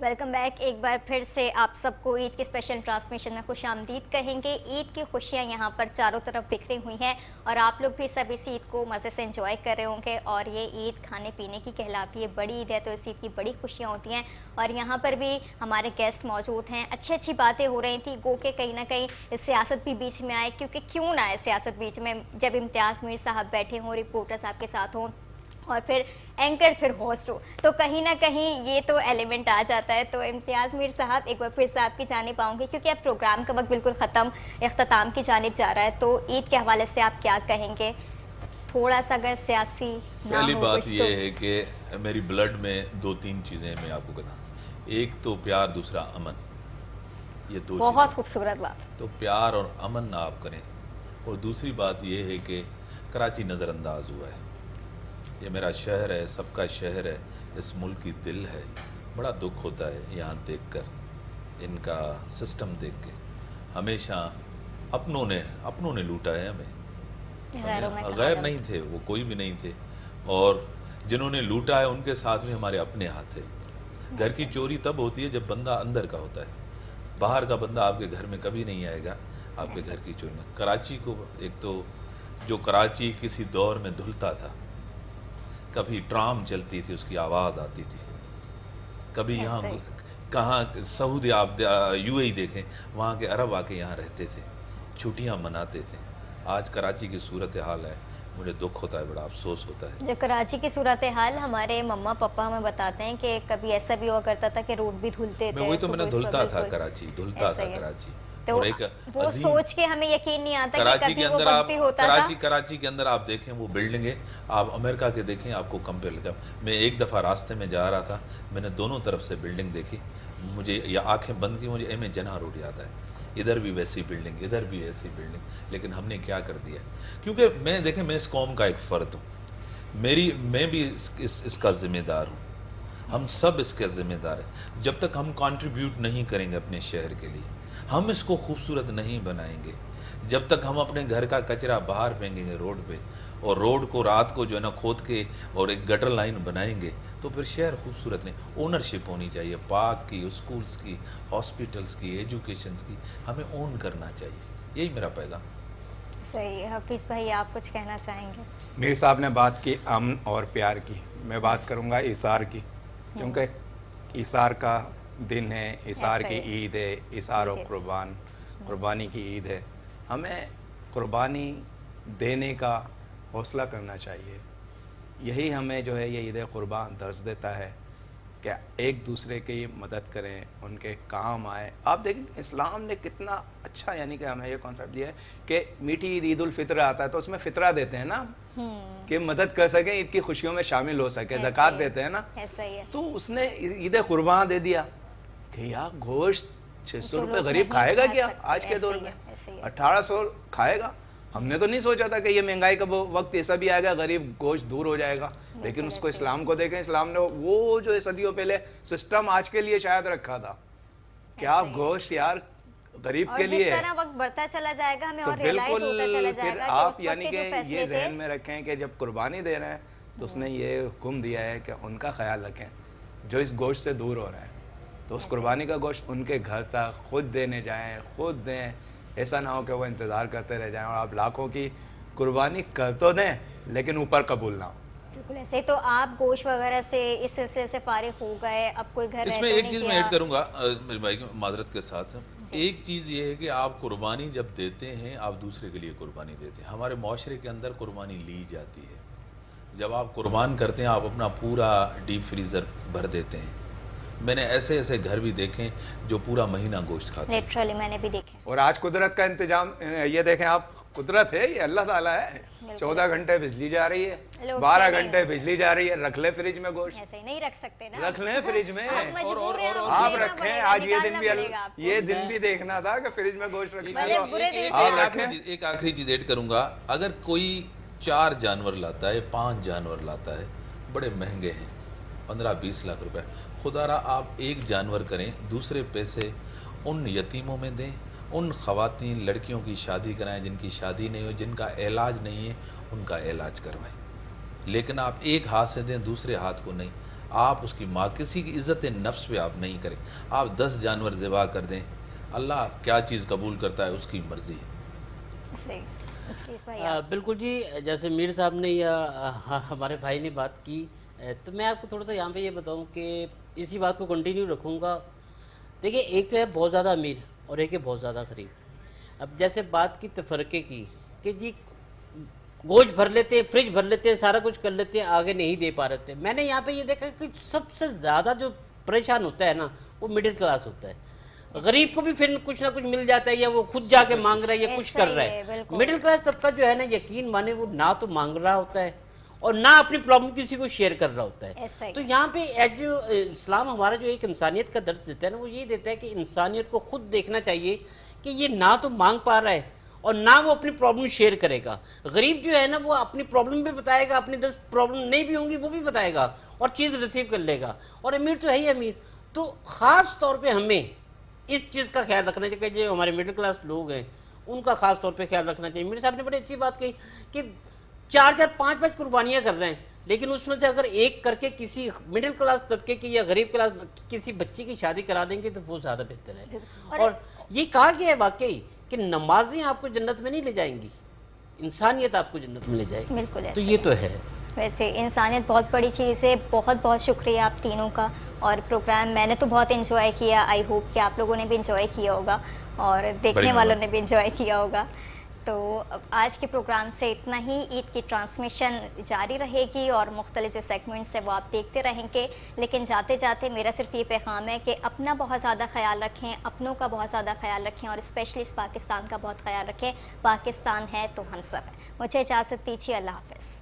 Welcome back. एक बार फिर से आप सबको ईद की स्पेशल ट्रांसमिशन में खुशामदीद कहेंगे। ईद की खुशियां यहाँ पर चारों तरफ बिखरी हुई हैं और आप लोग भी सब इस ईद को मज़े से एंजॉय कर रहे होंगे। और ये ईद खाने पीने की कहलाती है, बड़ी ईद है तो इस ईद की बड़ी खुशियाँ होती हैं। और यहाँ पर भी हमारे गेस्ट मौजूद हैं, अच्छी अच्छी बातें हो रही थी, गो के कहीं ना कहीं सियासत भी बीच में आए, क्योंकि क्यों ना आए सियासत बीच में, जब इम्तियाज़ मीर साहब बैठे हों, रिपोर्टर्स आपके साथ हों और फिर एंकर फिर होस्ट हो, तो कहीं ना कहीं ये तो एलिमेंट आ जाता है। तो इम्तियाज़ मीर साहब, एक बार फिर से आपकी जानिब आऊँगी, क्योंकि अब प्रोग्राम का वक्त बिल्कुल ख़त्म, इख्तिताम की जानिब जा रहा है, तो ईद के हवाले से आप क्या कहेंगे? थोड़ा सा अगर सियासी ना पहली हो बात कुछ ये तो। है कि मेरी ब्लड में दो तीन चीज़ें मैं आपको कहता, एक तो प्यार, दूसरा अमन, ये दो बहुत चीज़ें। खूबसूरत बात। तो प्यार और अमन आप करें। और दूसरी बात ये है कि कराची नज़रअंदाज हुआ है, ये मेरा शहर है, सबका शहर है, इस मुल्क की दिल है। बड़ा दुख होता है यहाँ देखकर, इनका सिस्टम देख के। हमेशा अपनों ने लूटा है हमें, गैर नहीं थे, वो कोई भी नहीं थे, और जिन्होंने लूटा है उनके साथ में हमारे अपने हाथ थे। घर की चोरी तब होती है जब बंदा अंदर का होता है, बाहर का बंदा आपके घर में कभी नहीं आएगा आपके घर की चोरी में। कराची को, एक तो जो कराची किसी दौर में धुलता था, कभी ट्राम चलती थी उसकी आवाज़ आती थी, कभी यहाँ कहाँ सऊदी आप यूएई देखें, वहाँ के अरब आके यहाँ रहते थे, छुट्टियाँ मनाते थे। आज कराची की सूरत हाल है, मुझे दुख होता है, बड़ा अफसोस होता है। जो कराची की सूरत हाल, हमारे मम्मा पापा हमें बताते हैं कि कभी ऐसा भी हुआ करता था कि रोड भी धुलते थे। वही तो मैंने सुबह धुलता था बिल्कुल। कराची, धुलता ऐसा था ही है। कराची। तो और एक वो अजीम सोच के हमें यकीन नहीं आता कि कराची कभी के वो अंदर वक्त आप भी होता था। कराची के अंदर आप देखें वो बिल्डिंगें, आप अमेरिका के देखें, आपको कंपेयर लगा। मैं एक दफ़ा रास्ते में जा रहा था, मैंने दोनों तरफ से बिल्डिंग देखी, मुझे या आंखें बंद की, मुझे एम ए जना रोड याद है, इधर भी वैसी बिल्डिंग, इधर भी ऐसी बिल्डिंग। लेकिन हमने क्या कर दिया, क्योंकि मैं देखें, मैं इस कौम का एक फ़र्द हूँ, मैं भी इसका ज़िम्मेदार हूँ, हम सब इसके ज़िम्मेदार हैं। जब तक हम कंट्रीब्यूट नहीं करेंगे अपने शहर के लिए, हम इसको खूबसूरत नहीं बनाएंगे। जब तक हम अपने घर का कचरा बाहर फेंकेंगे रोड पे, और रोड को रात को जो है ना खोद के और एक गटर लाइन बनाएंगे, तो फिर शहर खूबसूरत नहीं। ओनरशिप होनी चाहिए, पार्क की, स्कूल्स की, हॉस्पिटल्स की, एजुकेशन की, हमें ओन करना चाहिए। यही मेरा पैगाम। सही। हफीज़ भाई, आप कुछ कहना चाहेंगे? मीर साहब ने बात की अमन और प्यार की, मैं बात करूंगा इसार की, क्योंकि इसार का दिन है, इसार की ईद है, इसार और कुर्बानी की ईद है। हमें कुर्बानी देने का हौसला करना चाहिए। यही हमें जो है ये ईद कुर्बान दर्ज देता है कि एक दूसरे की मदद करें, उनके काम आए। आप देखें इस्लाम ने कितना अच्छा, यानी कि हमें ये कॉन्सेप्ट दिया है कि मीठी ईद, ईद उल फित्र आता है तो उसमें फितरा देते हैं ना, कि मदद कर सकें, ईद की खुशियों में शामिल हो सके, ज़कात देते हैं ना। ऐसा ही है। तो उसने ईद कुर्बान दे दिया कि यार गोश्त 600 रुपये गरीब खाएगा क्या आज के दौर में? 1800 खाएगा। हमने तो नहीं सोचा था कि ये महंगाई का वो वक्त ऐसा भी आएगा, गरीब गोश्त दूर हो जाएगा। लेकिन उसको इस्लाम को देखें, इस्लाम ने वो जो सदियों पहले सिस्टम आज के लिए शायद रखा था, क्या गोश्त यार गरीब के लिए है। वक्त बढ़ता चला जाएगा, हमें तो और रियलाइज होता चला बिल्कुल जाएगा फिर कि आप उस यानी वक्त के कि जो फैसले ये थे। जहन में रखें कि जब कुर्बानी दे रहे हैं तो उसने ये हुक्म दिया है कि उनका ख्याल रखें जो इस गोश्त से दूर हो रहे हैं। तो उस कुर्बानी का गोश्त उनके घर तक खुद देने जाएं, खुद दें। ऐसा ना हो कि वो इंतज़ार करते रह जाएं और आप लाखों की कुर्बानी कर तो दें लेकिन ऊपर कबूल ना हो। बिल्कुल ऐसे। तो आप गोश्त वगैरह से इस सिलसिले से फारिग हो गए, अब कोई घर इसमें एक चीज़ मैं ऐड करूँगा मेरे भाई की माजरत के साथ। एक चीज़ ये है कि आप कुर्बानी जब देते हैं, आप दूसरे के लिए कुर्बानी देते हैं। हमारे माशरे के अंदर कुर्बानी ली जाती है, जब आप कुर्बान करते हैं आप अपना पूरा डीप फ्रीज़र भर देते हैं। मैंने ऐसे ऐसे घर भी देखे जो पूरा महीना गोश्त खाते हैं। लिटरली मैंने भी देखे। और आज कुदरत का इंतजाम ये देखें आप, कुदरत है ये, अल्लाह ताला है। 14 घंटे बिजली जा रही है, लोग 12 शेडिंग। घंटे बिजली जा रही है, रख ले फ्रिज में गोश्त, ऐसे ही नहीं रख सकते ना, रख लें फ्रिज में। आप मजबूर हैं, और आप लेना रखें, पड़ेगा, आज ये दिन निकालना भी पड़ेगा आपको। ये दिन भी देखना था कि फ्रिज में गोश्त रख भले लिया। बुरे दिन आप से रखें। एक आखिरी चीज़ ऐड करूंगा, अगर कोई 4 जानवर लाता है, 5 जानवर लाता है, बड़े महंगे हैं, 15-20 लाख रुपए, खुदारा आप एक जानवर करें, दूसरे पैसे उन यतीमों में दें, उन ख़वातीन लड़कियों की शादी कराएं जिनकी शादी नहीं हो, जिनका इलाज नहीं है, उनका इलाज करवाएं। लेकिन आप एक हाथ से दें, दूसरे हाथ को नहीं। आप उसकी माँ, किसी की इज़्ज़त नफ्स पे आप नहीं करें। आप 10 जानवर ज़िबा कर दें, अल्लाह क्या चीज़ कबूल करता है उसकी मर्ज़ी है। सही। प्लीज़ भाई बिल्कुल जी, जैसे मीर साहब ने या हमारे भाई ने बात की, तो मैं आपको थोड़ा सा यहाँ पे ये बताऊँ कि इसी बात को कंटिन्यू रखूँगा। देखिए, एक तो है बहुत ज़्यादा अमीर और एक है बहुत ज़्यादा गरीब। अब जैसे बात की तफरके की कि जी गोश्त भर लेते हैं, फ्रिज भर लेते हैं, सारा कुछ कर लेते हैं, आगे नहीं दे पा रहे थे। मैंने यहाँ पे ये देखा कि सबसे ज़्यादा जो परेशान होता है ना, वो मिडिल क्लास होता है। गरीब को भी फिर कुछ ना कुछ मिल जाता है, या वो खुद जाके मांग रहा है या कुछ ऐसा कर ही रहा है, है। बिल्कुल। मिडिल क्लास तबका जो है ना, यकीन माने वो ना तो मांग रहा होता है और ना अपनी प्रॉब्लम किसी को शेयर कर रहा होता ऐसा है। ही तो यहाँ पे एज जो इस्लाम हमारा जो एक इंसानियत का दर्द देता है ना, वो ये देता है कि इंसानियत को खुद देखना चाहिए कि ये ना तो मांग पा रहा है और ना वो अपनी प्रॉब्लम शेयर करेगा। गरीब जो है ना, वो अपनी प्रॉब्लम भी बताएगा, अपनी 10 प्रॉब्लम नहीं भी होंगी वो भी बताएगा और चीज़ रिसीव कर लेगा। और अमीर तो है ही अमीर। तो ख़ास तौर पे हमें इस चीज़ का ख्याल रखना चाहिए कि जो हमारे मिडिल क्लास लोग हैं उनका ख़ास तौर पे ख्याल रखना चाहिए। मेरे साहब ने बड़ी अच्छी बात कही कि 4-4, 5-5 कुर्बानियाँ कर रहे हैं, लेकिन उसमें से अगर एक करके किसी मिडिल क्लास तबके की या गरीब क्लास किसी बच्ची की शादी करा देंगे तो वो ज़्यादा बेहतर है। और ये कहा गया है वाकई कि नमाजें आपको जन्नत में नहीं ले जाएंगी, इंसानियत आपको जन्नत में ले जाएगी। बिल्कुल तो ऐसे ये तो है। वैसे इंसानियत बहुत बड़ी चीज़ है। बहुत बहुत शुक्रिया आप तीनों का। और प्रोग्राम मैंने तो बहुत इन्जॉय किया, आई होप कि आप लोगों ने भी इन्जॉय किया होगा और देखने वालों ने भी इन्जॉय किया होगा। तो अब आज के प्रोग्राम से इतना ही। ईद की ट्रांसमिशन जारी रहेगी और मुख्तलिफ जो सेगमेंट्स है वो आप देखते रहेंगे। लेकिन जाते जाते मेरा सिर्फ ये पैगाम है कि अपना बहुत ज़्यादा ख्याल रखें, अपनों का बहुत ज़्यादा ख्याल रखें और स्पेशली इस पाकिस्तान का बहुत ख्याल रखें। पाकिस्तान है तो हम सब हैं। मुझे इजाज़त दीजिए, अल्लाह हाफ़िज़।